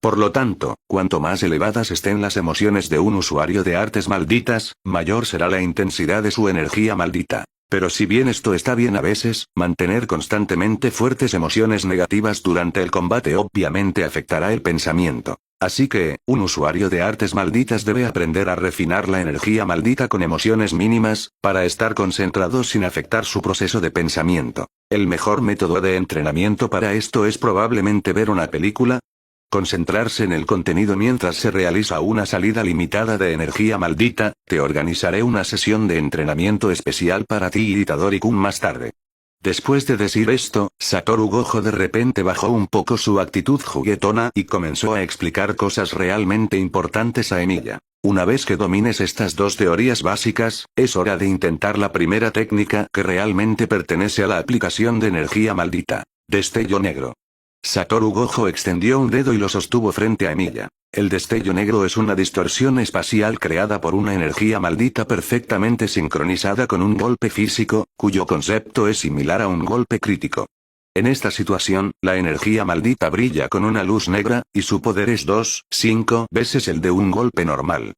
Por lo tanto, cuanto más elevadas estén las emociones de un usuario de artes malditas, mayor será la intensidad de su energía maldita. Pero si bien esto está bien a veces, mantener constantemente fuertes emociones negativas durante el combate obviamente afectará el pensamiento. Así que, un usuario de artes malditas debe aprender a refinar la energía maldita con emociones mínimas, para estar concentrado sin afectar su proceso de pensamiento. El mejor método de entrenamiento para esto es probablemente ver una película, concentrarse en el contenido mientras se realiza una salida limitada de energía maldita. Te organizaré una sesión de entrenamiento especial para ti y Itadori-kun más tarde. Después de decir esto, Satoru Gojo de repente bajó un poco su actitud juguetona y comenzó a explicar cosas realmente importantes a Emilia. Una vez que domines estas dos teorías básicas, es hora de intentar la primera técnica que realmente pertenece a la aplicación de energía maldita. Destello negro. Satoru Gojo extendió un dedo y lo sostuvo frente a Emilia. El destello negro es una distorsión espacial creada por una energía maldita perfectamente sincronizada con un golpe físico, cuyo concepto es similar a un golpe crítico. En esta situación, la energía maldita brilla con una luz negra, y su poder es 2,5 veces el de un golpe normal.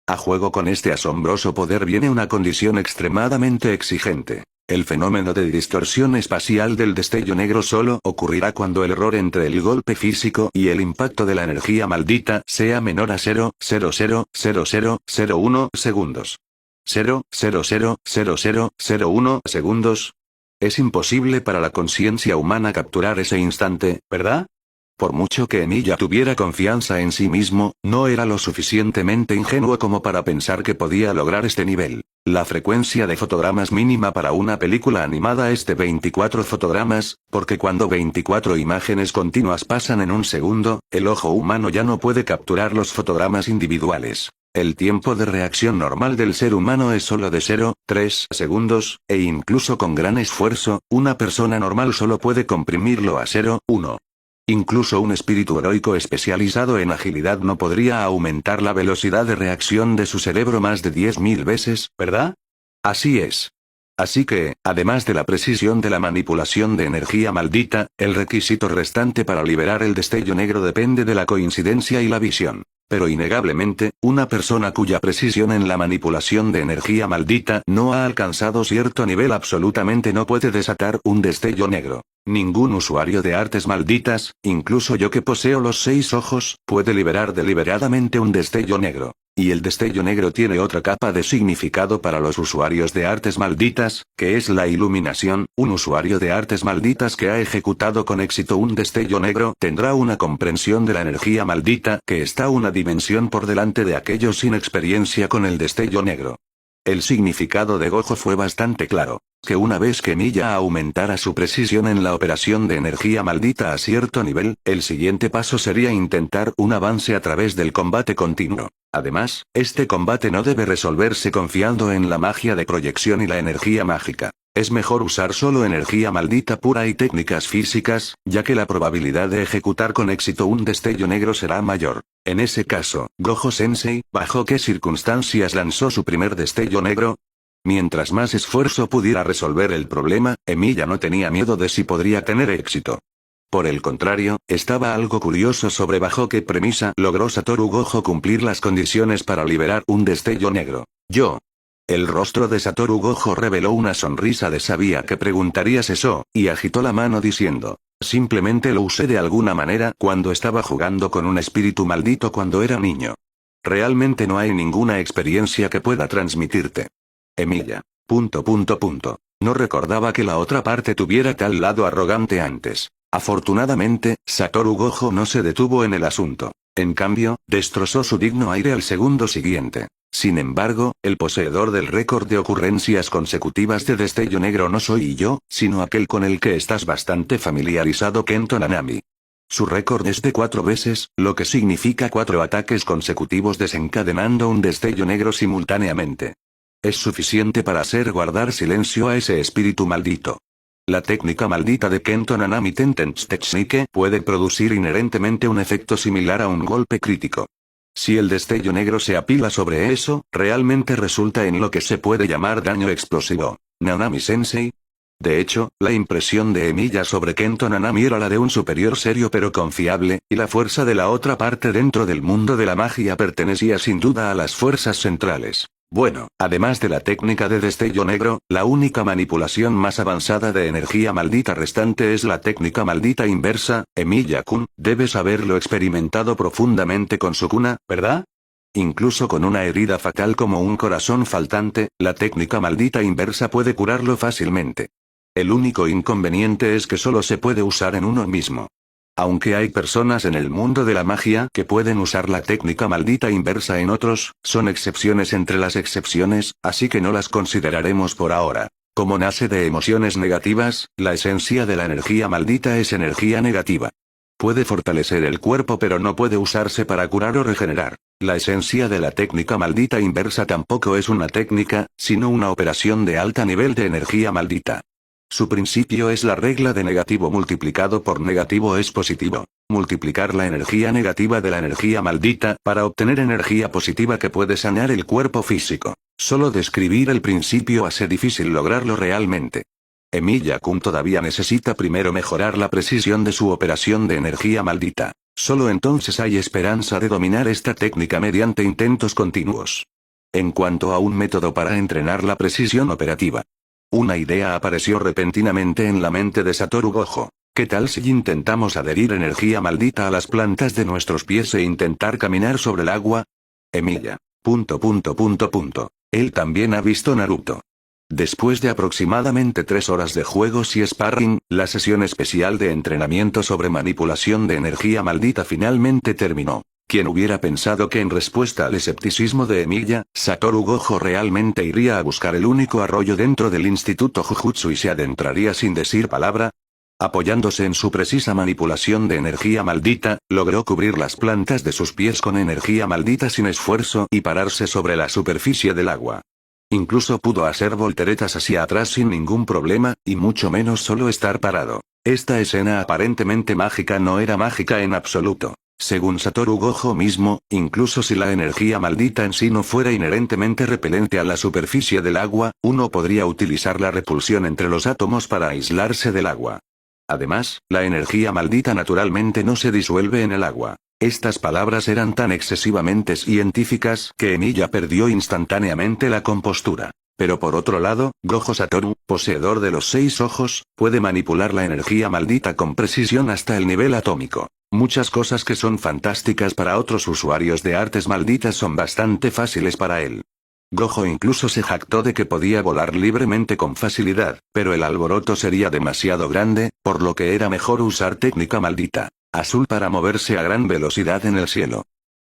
A juego con este asombroso poder viene una condición extremadamente exigente. El fenómeno de distorsión espacial del destello negro solo ocurrirá cuando el error entre el golpe físico y el impacto de la energía maldita sea menor a 0,000001 segundos. 0,000001 segundos. Es imposible para la conciencia humana capturar ese instante, ¿verdad? Por mucho que Emilia tuviera confianza en sí mismo, no era lo suficientemente ingenuo como para pensar que podía lograr este nivel. La frecuencia de fotogramas mínima para una película animada es de 24 fotogramas, porque cuando 24 imágenes continuas pasan en un segundo, el ojo humano ya no puede capturar los fotogramas individuales. El tiempo de reacción normal del ser humano es solo de 0,3 segundos, e incluso con gran esfuerzo, una persona normal solo puede comprimirlo a 0,1. Incluso un espíritu heroico especializado en agilidad no podría aumentar la velocidad de reacción de su cerebro más de 10.000 veces, ¿verdad? Así es. Así que, además de la precisión de la manipulación de energía maldita, el requisito restante para liberar el destello negro depende de la coincidencia y la visión. Pero innegablemente, una persona cuya precisión en la manipulación de energía maldita no ha alcanzado cierto nivel absolutamente no puede desatar un destello negro. Ningún usuario de artes malditas, incluso yo que poseo los 6 ojos, puede liberar deliberadamente un destello negro. Y el destello negro tiene otra capa de significado para los usuarios de artes malditas, que es la iluminación. Un usuario de artes malditas que ha ejecutado con éxito un destello negro tendrá una comprensión de la energía maldita que está una dimensión por delante de aquellos sin experiencia con el destello negro. El significado de Gojo fue bastante claro, que una vez que Emilia aumentara su precisión en la operación de energía maldita a cierto nivel, el siguiente paso sería intentar un avance a través del combate continuo. Además, este combate no debe resolverse confiando en la magia de proyección y la energía mágica. Es mejor usar solo energía maldita pura y técnicas físicas, ya que la probabilidad de ejecutar con éxito un destello negro será mayor. En ese caso, Gojo-sensei, ¿bajo qué circunstancias lanzó su primer destello negro? Mientras más esfuerzo pudiera resolver el problema, Emilia no tenía miedo de si podría tener éxito. Por el contrario, estaba algo curioso sobre bajo qué premisa logró Satoru Gojo cumplir las condiciones para liberar un destello negro. El rostro de Satoru Gojo reveló una sonrisa de sabía que preguntarías eso, y agitó la mano diciendo, simplemente lo usé de alguna manera cuando estaba jugando con un espíritu maldito cuando era niño. Realmente no hay ninguna experiencia que pueda transmitirte. Emilia. No recordaba que la otra parte tuviera tal lado arrogante antes. Afortunadamente, Satoru Gojo no se detuvo en el asunto. En cambio, destrozó su digno aire al segundo siguiente. Sin embargo, el poseedor del récord de ocurrencias consecutivas de destello negro no soy yo, sino aquel con el que estás bastante familiarizado, Kento Nanami. Su récord es de 4 veces, lo que significa 4 ataques consecutivos desencadenando un destello negro simultáneamente. Es suficiente para hacer guardar silencio a ese espíritu maldito. La técnica maldita de Kento Nanami Tenten's Technique puede producir inherentemente un efecto similar a un golpe crítico. Si el destello negro se apila sobre eso, realmente resulta en lo que se puede llamar daño explosivo. Nanami-sensei. De hecho, la impresión de Emiya sobre Kento Nanami era la de un superior serio pero confiable, y la fuerza de la otra parte dentro del mundo de la magia pertenecía sin duda a las fuerzas centrales. Bueno, además de la técnica de destello negro, la única manipulación más avanzada de energía maldita restante es la técnica maldita inversa. Emiya-kun, debes haberlo experimentado profundamente con Sukuna, ¿verdad? Incluso con una herida fatal como un corazón faltante, la técnica maldita inversa puede curarlo fácilmente. El único inconveniente es que solo se puede usar en uno mismo. Aunque hay personas en el mundo de la magia que pueden usar la técnica maldita inversa en otros, son excepciones entre las excepciones, así que no las consideraremos por ahora. Como nace de emociones negativas, la esencia de la energía maldita es energía negativa. Puede fortalecer el cuerpo pero no puede usarse para curar o regenerar. La esencia de la técnica maldita inversa tampoco es una técnica, sino una operación de alto nivel de energía maldita. Su principio es la regla de negativo multiplicado por negativo es positivo. Multiplicar la energía negativa de la energía maldita para obtener energía positiva que puede sanar el cuerpo físico. Solo describir el principio hace difícil lograrlo realmente. Emiya-kun todavía necesita primero mejorar la precisión de su operación de energía maldita. Solo entonces hay esperanza de dominar esta técnica mediante intentos continuos. En cuanto a un método para entrenar la precisión operativa. Una idea apareció repentinamente en la mente de Satoru Gojo. ¿Qué tal si intentamos adherir energía maldita a las plantas de nuestros pies e intentar caminar sobre el agua? Emiya. Él también ha visto Naruto. Después de aproximadamente 3 horas de juegos y sparring, la sesión especial de entrenamiento sobre manipulación de energía maldita finalmente terminó. ¿Quién hubiera pensado que en respuesta al escepticismo de Emiya, Satoru Gojo realmente iría a buscar el único arroyo dentro del Instituto Jujutsu y se adentraría sin decir palabra? Apoyándose en su precisa manipulación de energía maldita, logró cubrir las plantas de sus pies con energía maldita sin esfuerzo y pararse sobre la superficie del agua. Incluso pudo hacer volteretas hacia atrás sin ningún problema, y mucho menos solo estar parado. Esta escena aparentemente mágica no era mágica en absoluto. Según Satoru Gojo mismo, incluso si la energía maldita en sí no fuera inherentemente repelente a la superficie del agua, uno podría utilizar la repulsión entre los átomos para aislarse del agua. Además, la energía maldita naturalmente no se disuelve en el agua. Estas palabras eran tan excesivamente científicas que Emiya perdió instantáneamente la compostura. Pero por otro lado, Gojo Satoru, poseedor de los 6 ojos, puede manipular la energía maldita con precisión hasta el nivel atómico. Muchas cosas que son fantásticas para otros usuarios de artes malditas son bastante fáciles para él. Gojo incluso se jactó de que podía volar libremente con facilidad, pero el alboroto sería demasiado grande, por lo que era mejor usar técnica maldita azul para moverse a gran velocidad en el cielo.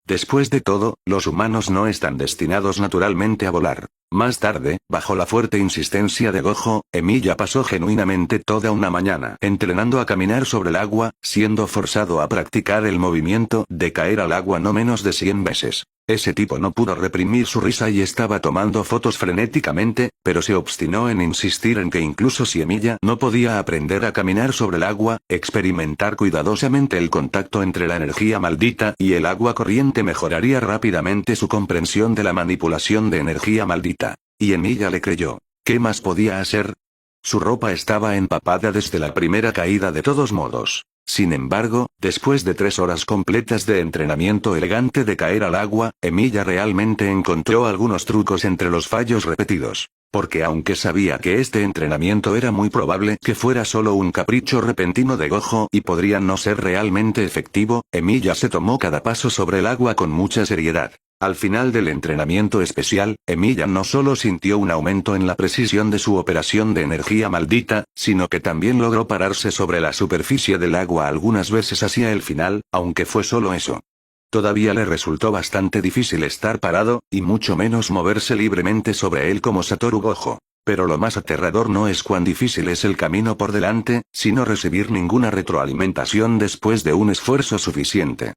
Después de todo, los humanos no están destinados naturalmente a volar. Más tarde, bajo la fuerte insistencia de Gojo, Emiya pasó genuinamente toda una mañana entrenando a caminar sobre el agua, siendo forzado a practicar el movimiento de caer al agua no menos de 100 veces. Ese tipo no pudo reprimir su risa y estaba tomando fotos frenéticamente, pero se obstinó en insistir en que incluso si Emiya no podía aprender a caminar sobre el agua, experimentar cuidadosamente el contacto entre la energía maldita y el agua corriente mejoraría rápidamente su comprensión de la manipulación de energía maldita. Y Emiya le creyó. ¿Qué más podía hacer? Su ropa estaba empapada desde la primera caída de todos modos. Sin embargo, después de 3 horas completas de entrenamiento elegante de caer al agua, Emiya realmente encontró algunos trucos entre los fallos repetidos. Porque aunque sabía que este entrenamiento era muy probable que fuera solo un capricho repentino de Gojo y podría no ser realmente efectivo, Emiya se tomó cada paso sobre el agua con mucha seriedad. Al final del entrenamiento especial, Emilia no solo sintió un aumento en la precisión de su operación de energía maldita, sino que también logró pararse sobre la superficie del agua algunas veces hacia el final, aunque fue solo eso. Todavía le resultó bastante difícil estar parado, y mucho menos moverse libremente sobre él como Satoru Gojo. Pero lo más aterrador no es cuán difícil es el camino por delante, sino recibir ninguna retroalimentación después de un esfuerzo suficiente.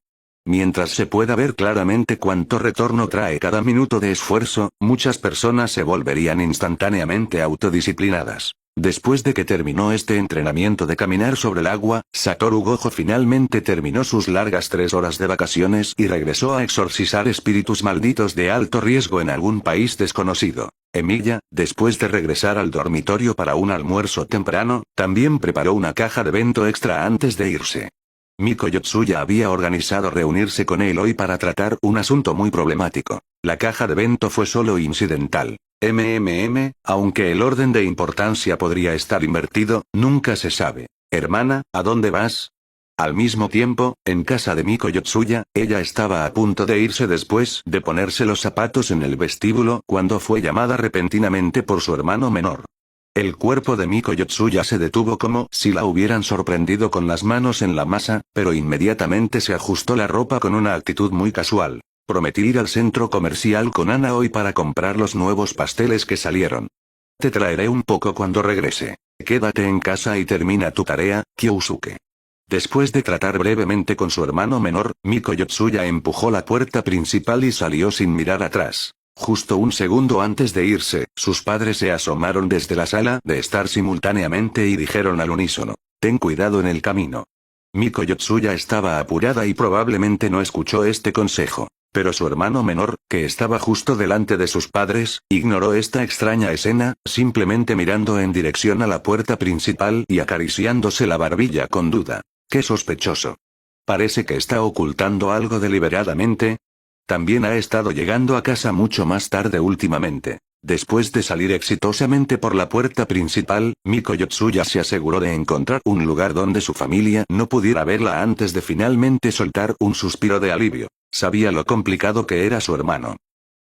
Mientras se pueda ver claramente cuánto retorno trae cada minuto de esfuerzo, muchas personas se volverían instantáneamente autodisciplinadas. Después de que terminó este entrenamiento de caminar sobre el agua, Satoru Gojo finalmente terminó sus largas 3 horas de vacaciones y regresó a exorcizar espíritus malditos de alto riesgo en algún país desconocido. Emilia, después de regresar al dormitorio para un almuerzo temprano, también preparó una caja de bento extra antes de irse. Miko Yotsuya había organizado reunirse con él hoy para tratar un asunto muy problemático. La caja de bento fue solo incidental. Aunque el orden de importancia podría estar invertido, nunca se sabe. Hermana, ¿a dónde vas? Al mismo tiempo, en casa de Miko Yotsuya, ella estaba a punto de irse después de ponerse los zapatos en el vestíbulo cuando fue llamada repentinamente por su hermano menor. El cuerpo de Miko Yotsuya se detuvo como si la hubieran sorprendido con las manos en la masa, pero inmediatamente se ajustó la ropa con una actitud muy casual. Prometí ir al centro comercial con Ana hoy para comprar los nuevos pasteles que salieron. Te traeré un poco cuando regrese. Quédate en casa y termina tu tarea, Kyosuke. Después de tratar brevemente con su hermano menor, Miko Yotsuya empujó la puerta principal y salió sin mirar atrás. Justo un segundo antes de irse, sus padres se asomaron desde la sala de estar simultáneamente y dijeron al unísono: ten cuidado en el camino. Miko Yotsuya estaba apurada y probablemente no escuchó este consejo. Pero su hermano menor, que estaba justo delante de sus padres, ignoró esta extraña escena, simplemente mirando en dirección a la puerta principal y acariciándose la barbilla con duda. ¡Qué sospechoso! Parece que está ocultando algo deliberadamente. También ha estado llegando a casa mucho más tarde últimamente. Después de salir exitosamente por la puerta principal, Miko Yotsuya se aseguró de encontrar un lugar donde su familia no pudiera verla antes de finalmente soltar un suspiro de alivio. Sabía lo complicado que era su hermano.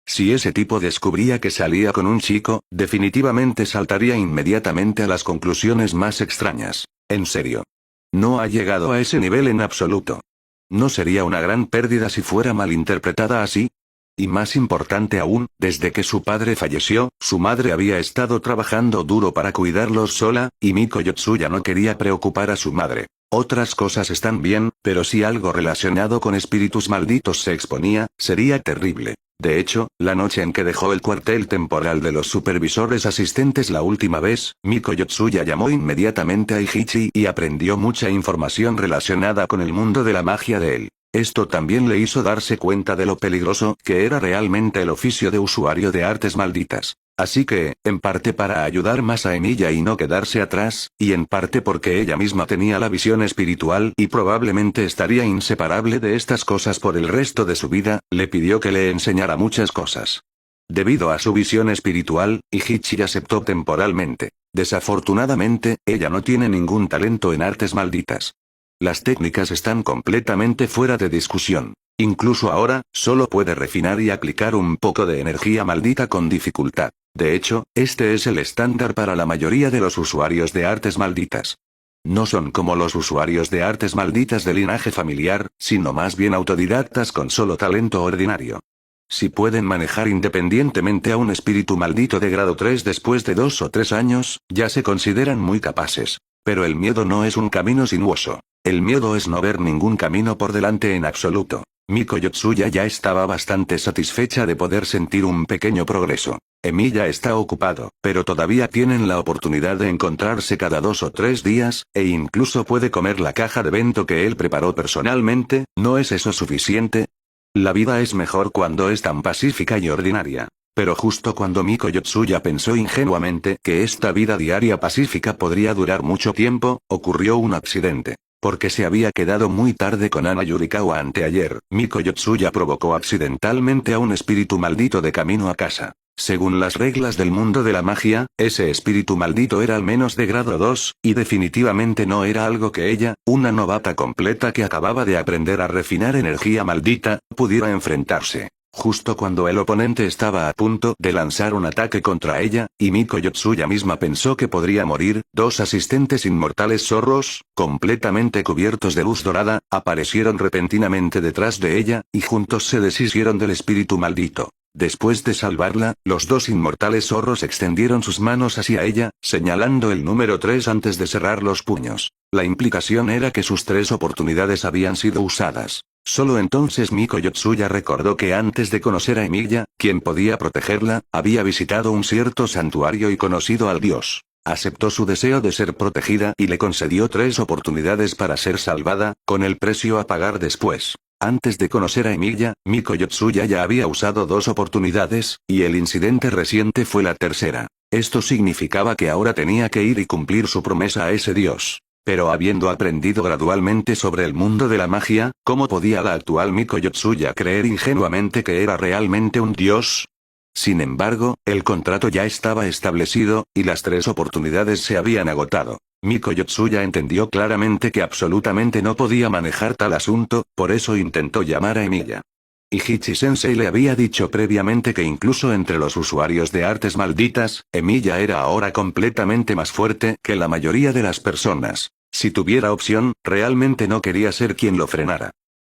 Si ese tipo descubría que salía con un chico, definitivamente saltaría inmediatamente a las conclusiones más extrañas. En serio. No ha llegado a ese nivel en absoluto. ¿No sería una gran pérdida si fuera malinterpretada así? Y más importante aún, desde que su padre falleció, su madre había estado trabajando duro para cuidarlos sola, y Miko Yotsuya no quería preocupar a su madre. Otras cosas están bien, pero si algo relacionado con espíritus malditos se exponía, sería terrible. De hecho, la noche en que dejó el cuartel temporal de los supervisores asistentes la última vez, Miko Yotsuya llamó inmediatamente a Ichichi y aprendió mucha información relacionada con el mundo de la magia de él. Esto también le hizo darse cuenta de lo peligroso que era realmente el oficio de usuario de artes malditas. Así que, en parte para ayudar más a Emilia y no quedarse atrás, y en parte porque ella misma tenía la visión espiritual y probablemente estaría inseparable de estas cosas por el resto de su vida, le pidió que le enseñara muchas cosas. Debido a su visión espiritual, Ichichi aceptó temporalmente. Desafortunadamente, ella no tiene ningún talento en artes malditas. Las técnicas están completamente fuera de discusión. Incluso ahora, solo puede refinar y aplicar un poco de energía maldita con dificultad. De hecho, este es el estándar para la mayoría de los usuarios de artes malditas. No son como los usuarios de artes malditas de linaje familiar, sino más bien autodidactas con solo talento ordinario. Si pueden manejar independientemente a un espíritu maldito de grado 3 después de 2 o 3 años, ya se consideran muy capaces. Pero el miedo no es un camino sinuoso. El miedo es no ver ningún camino por delante en absoluto. Miko Yotsuya ya estaba bastante satisfecha de poder sentir un pequeño progreso. Emilia está ocupado, pero todavía tienen la oportunidad de encontrarse cada 2 o 3 días, e incluso puede comer la caja de bento que él preparó personalmente. ¿No es eso suficiente? La vida es mejor cuando es tan pacífica y ordinaria. Pero justo cuando Miko Yotsuya pensó ingenuamente que esta vida diaria pacífica podría durar mucho tiempo, ocurrió un accidente. Porque se había quedado muy tarde con Ana Yurikawa anteayer, Miko Yotsuya provocó accidentalmente a un espíritu maldito de camino a casa. Según las reglas del mundo de la magia, ese espíritu maldito era al menos de grado 2, y definitivamente no era algo que ella, una novata completa que acababa de aprender a refinar energía maldita, pudiera enfrentarse. Justo cuando el oponente estaba a punto de lanzar un ataque contra ella, y Miko Yotsuya misma pensó que podría morir, dos asistentes inmortales zorros, completamente cubiertos de luz dorada, aparecieron repentinamente detrás de ella, y juntos se deshicieron del espíritu maldito. Después de salvarla, los dos inmortales zorros extendieron sus manos hacia ella, señalando el número 3 antes de cerrar los puños. La implicación era que sus 3 oportunidades habían sido usadas. Solo entonces Miko Yotsuya recordó que antes de conocer a Emilia, quien podía protegerla, había visitado un cierto santuario y conocido al dios. Aceptó su deseo de ser protegida y le concedió 3 oportunidades para ser salvada, con el precio a pagar después. Antes de conocer a Emilia, Miko Yotsuya ya había usado 2 oportunidades, y el incidente reciente fue la tercera. Esto significaba que ahora tenía que ir y cumplir su promesa a ese dios. Pero habiendo aprendido gradualmente sobre el mundo de la magia, ¿cómo podía la actual Miko Yotsuya creer ingenuamente que era realmente un dios? Sin embargo, el contrato ya estaba establecido, y las 3 oportunidades se habían agotado. Miko Yotsuya entendió claramente que absolutamente no podía manejar tal asunto, por eso intentó llamar a Emilia. Ichichi-sensei le había dicho previamente que incluso entre los usuarios de artes malditas, Emilia era ahora completamente más fuerte que la mayoría de las personas. Si tuviera opción, realmente no quería ser quien lo frenara.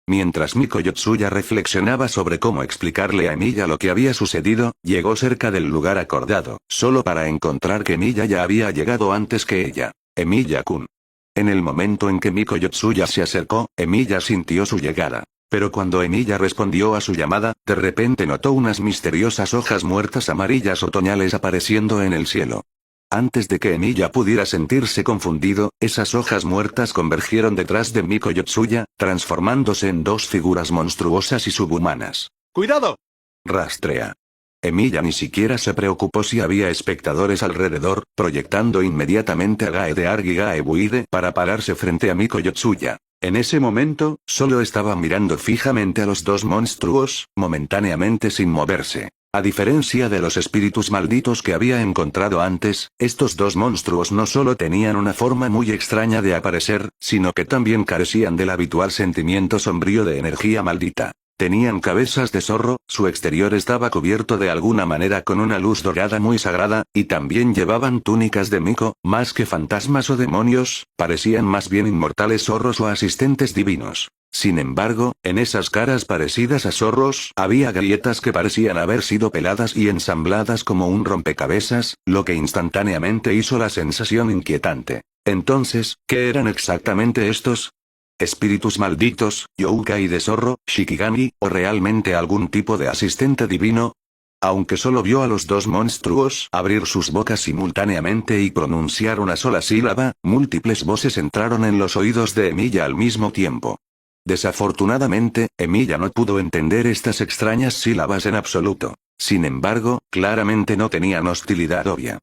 Mientras Miko Yotsuya reflexionaba sobre cómo explicarle a Emilia lo que había sucedido, llegó cerca del lugar acordado, solo para encontrar que Emilia ya había llegado antes que ella. Emilia-kun. En el momento en que Miko Yotsuya se acercó, Emilia sintió su llegada. Pero cuando Emilia respondió a su llamada, de repente notó unas misteriosas hojas muertas amarillas otoñales apareciendo en el cielo. Antes de que Emilia pudiera sentirse confundido, esas hojas muertas convergieron detrás de Miko Yotsuya, transformándose en 2 figuras monstruosas y subhumanas. ¡Cuidado! Rastrea. Emilia ni siquiera se preocupó si había espectadores alrededor, proyectando inmediatamente a Gae de Arg y Gae Buide para pararse frente a Miko Yotsuya. En ese momento, solo estaba mirando fijamente a los 2 monstruos, momentáneamente sin moverse. A diferencia de los espíritus malditos que había encontrado antes, estos 2 monstruos no solo tenían una forma muy extraña de aparecer, sino que también carecían del habitual sentimiento sombrío de energía maldita. Tenían cabezas de zorro, su exterior estaba cubierto de alguna manera con una luz dorada muy sagrada, y también llevaban túnicas de Miko, más que fantasmas o demonios, parecían más bien inmortales zorros o asistentes divinos. Sin embargo, en esas caras parecidas a zorros, había grietas que parecían haber sido peladas y ensambladas como un rompecabezas, lo que instantáneamente hizo la sensación inquietante. Entonces, ¿qué eran exactamente estos? ¿Espíritus malditos, Youkai de zorro, Shikigami, o realmente algún tipo de asistente divino? Aunque solo vio a los 2 monstruos abrir sus bocas simultáneamente y pronunciar una sola sílaba, múltiples voces entraron en los oídos de Emilia al mismo tiempo. Desafortunadamente, Emilia no pudo entender estas extrañas sílabas en absoluto. Sin embargo, claramente no tenían hostilidad obvia.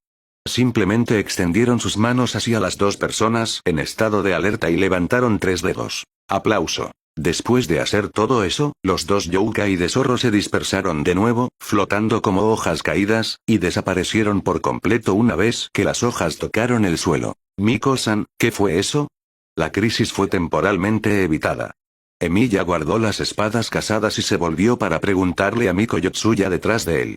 Simplemente extendieron sus manos hacia las 2 personas en estado de alerta y levantaron 3 dedos. Aplauso. Después de hacer todo eso, los 2 Youkai de zorro se dispersaron de nuevo, flotando como hojas caídas, y desaparecieron por completo una vez que las hojas tocaron el suelo. Miko-san, ¿qué fue eso? La crisis fue temporalmente evitada. Emilia guardó las espadas casadas y se volvió para preguntarle a Miko Yotsuya detrás de él.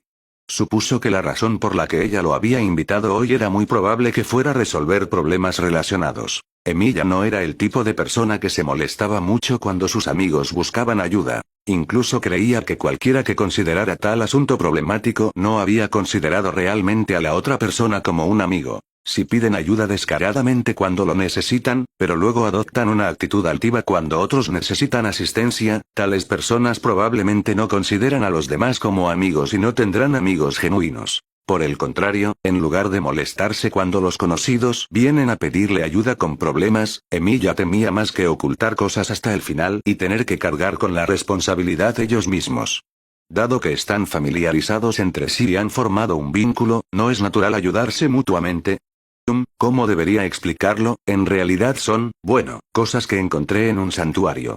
Supuso que la razón por la que ella lo había invitado hoy era muy probable que fuera resolver problemas relacionados. Emilia no era el tipo de persona que se molestaba mucho cuando sus amigos buscaban ayuda. Incluso creía que cualquiera que considerara tal asunto problemático no había considerado realmente a la otra persona como un amigo. Si piden ayuda descaradamente cuando lo necesitan, pero luego adoptan una actitud altiva cuando otros necesitan asistencia, tales personas probablemente no consideran a los demás como amigos y no tendrán amigos genuinos. Por el contrario, en lugar de molestarse cuando los conocidos vienen a pedirle ayuda con problemas, Emilia temía más que ocultar cosas hasta el final y tener que cargar con la responsabilidad ellos mismos. Dado que están familiarizados entre sí y han formado un vínculo, ¿no es natural ayudarse mutuamente? ¿Cómo debería explicarlo? En realidad son, bueno, cosas que encontré en un santuario.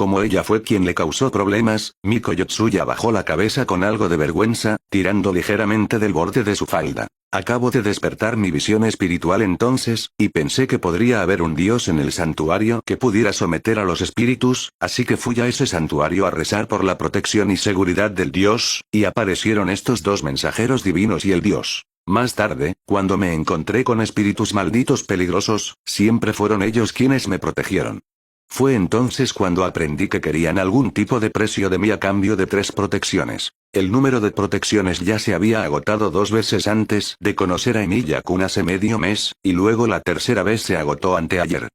Como ella fue quien le causó problemas, Miko Yotsuya bajó la cabeza con algo de vergüenza, tirando ligeramente del borde de su falda. Acabo de despertar mi visión espiritual entonces, y pensé que podría haber un dios en el santuario que pudiera someter a los espíritus, así que fui a ese santuario a rezar por la protección y seguridad del dios, y aparecieron estos dos mensajeros divinos y el dios. Más tarde, cuando me encontré con espíritus malditos peligrosos, siempre fueron ellos quienes me protegieron. Fue entonces cuando aprendí que querían algún tipo de precio de mí a cambio de 3 protecciones. El número de protecciones ya se había agotado 2 veces antes de conocer a Emilia-kun hace medio mes, y luego la tercera vez se agotó anteayer.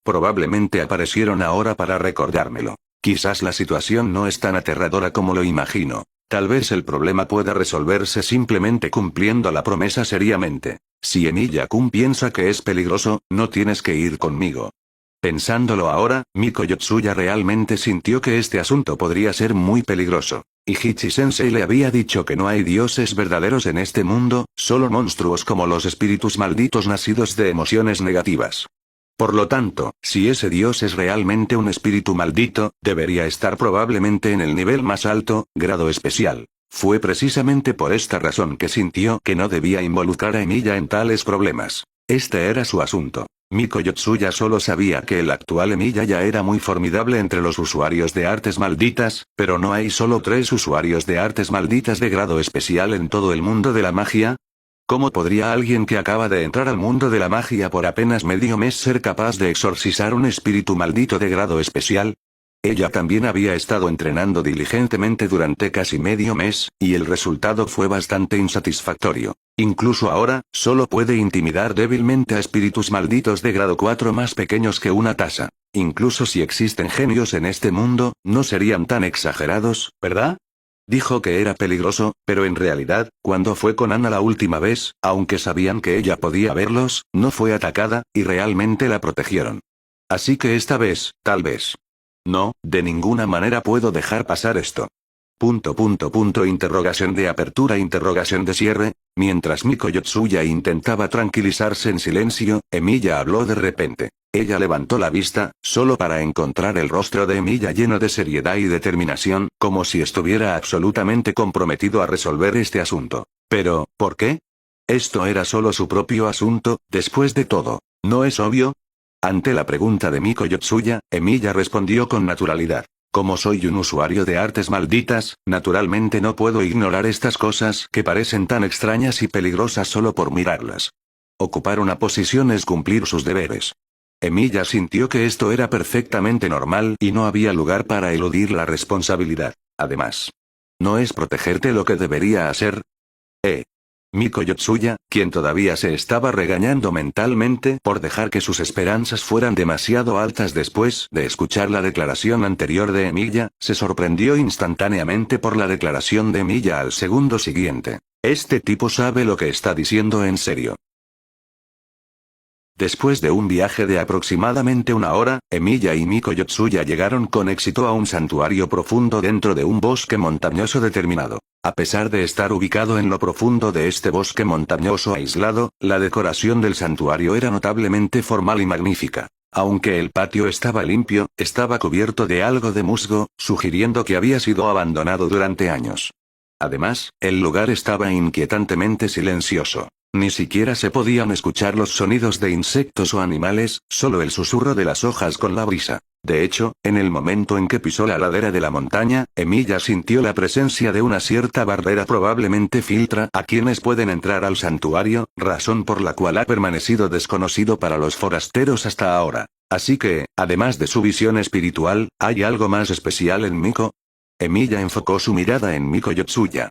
Probablemente aparecieron ahora para recordármelo. Quizás la situación no es tan aterradora como lo imagino. Tal vez el problema pueda resolverse simplemente cumpliendo la promesa seriamente. Si Emilia-kun piensa que es peligroso, no tienes que ir conmigo. Pensándolo ahora, Miko Yotsuya realmente sintió que este asunto podría ser muy peligroso. Y Ichi-sensei le había dicho que no hay dioses verdaderos en este mundo, solo monstruos como los espíritus malditos nacidos de emociones negativas. Por lo tanto, si ese dios es realmente un espíritu maldito, debería estar probablemente en el nivel más alto, grado especial. Fue precisamente por esta razón que sintió que no debía involucrar a Emilia en tales problemas. Este era su asunto. Miko Yotsuya solo sabía que el actual Emilia ya era muy formidable entre los usuarios de artes malditas, pero no hay solo 3 usuarios de artes malditas de grado especial en todo el mundo de la magia. ¿Cómo podría alguien que acaba de entrar al mundo de la magia por apenas medio mes ser capaz de exorcizar un espíritu maldito de grado especial? Ella también había estado entrenando diligentemente durante casi medio mes, y el resultado fue bastante insatisfactorio. Incluso ahora, solo puede intimidar débilmente a espíritus malditos de grado 4 más pequeños que una taza. Incluso si existen genios en este mundo, no serían tan exagerados, ¿verdad? Dijo que era peligroso, pero en realidad, cuando fue con Ana la última vez, aunque sabían que ella podía verlos, no fue atacada, y realmente la protegieron. Así que esta vez, tal vez. No, de ninguna manera puedo dejar pasar esto. Interrogación de apertura, interrogación de cierre. Mientras Miko Yotsuya intentaba tranquilizarse en silencio, Emilia habló de repente. Ella levantó la vista, solo para encontrar el rostro de Emilia lleno de seriedad y determinación, como si estuviera absolutamente comprometido a resolver este asunto. Pero, ¿por qué? Esto era solo su propio asunto, después de todo. ¿No es obvio? Ante la pregunta de Miko Yotsuya, Emilia respondió con naturalidad. Como soy un usuario de artes malditas, naturalmente no puedo ignorar estas cosas que parecen tan extrañas y peligrosas solo por mirarlas. Ocupar una posición es cumplir sus deberes. Emilia sintió que esto era perfectamente normal y no había lugar para eludir la responsabilidad. Además, ¿no es protegerte lo que debería hacer? Miko Yotsuya, quien todavía se estaba regañando mentalmente por dejar que sus esperanzas fueran demasiado altas después de escuchar la declaración anterior de Emilia, se sorprendió instantáneamente por la declaración de Emilia al segundo siguiente. Este tipo sabe lo que está diciendo en serio. Después de un viaje de aproximadamente 1 hora, Emilia y Miko Yotsuya llegaron con éxito a un santuario profundo dentro de un bosque montañoso determinado. A pesar de estar ubicado en lo profundo de este bosque montañoso aislado, la decoración del santuario era notablemente formal y magnífica. Aunque el patio estaba limpio, estaba cubierto de algo de musgo, sugiriendo que había sido abandonado durante años. Además, el lugar estaba inquietantemente silencioso. Ni siquiera se podían escuchar los sonidos de insectos o animales, solo el susurro de las hojas con la brisa. De hecho, en el momento en que pisó la ladera de la montaña, Emilia sintió la presencia de una cierta barrera, probablemente filtra a quienes pueden entrar al santuario, razón por la cual ha permanecido desconocido para los forasteros hasta ahora. Así que, además de su visión espiritual, ¿hay algo más especial en Miko? Emilia enfocó su mirada en Miko Yotsuya.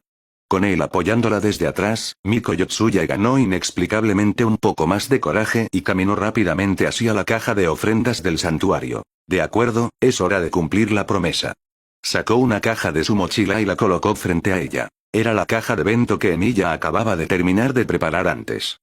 Con él apoyándola desde atrás, Miko Yotsuya ganó inexplicablemente un poco más de coraje y caminó rápidamente hacia la caja de ofrendas del santuario. De acuerdo, es hora de cumplir la promesa. Sacó una caja de su mochila y la colocó frente a ella. Era la caja de bento que Emilia acababa de terminar de preparar antes.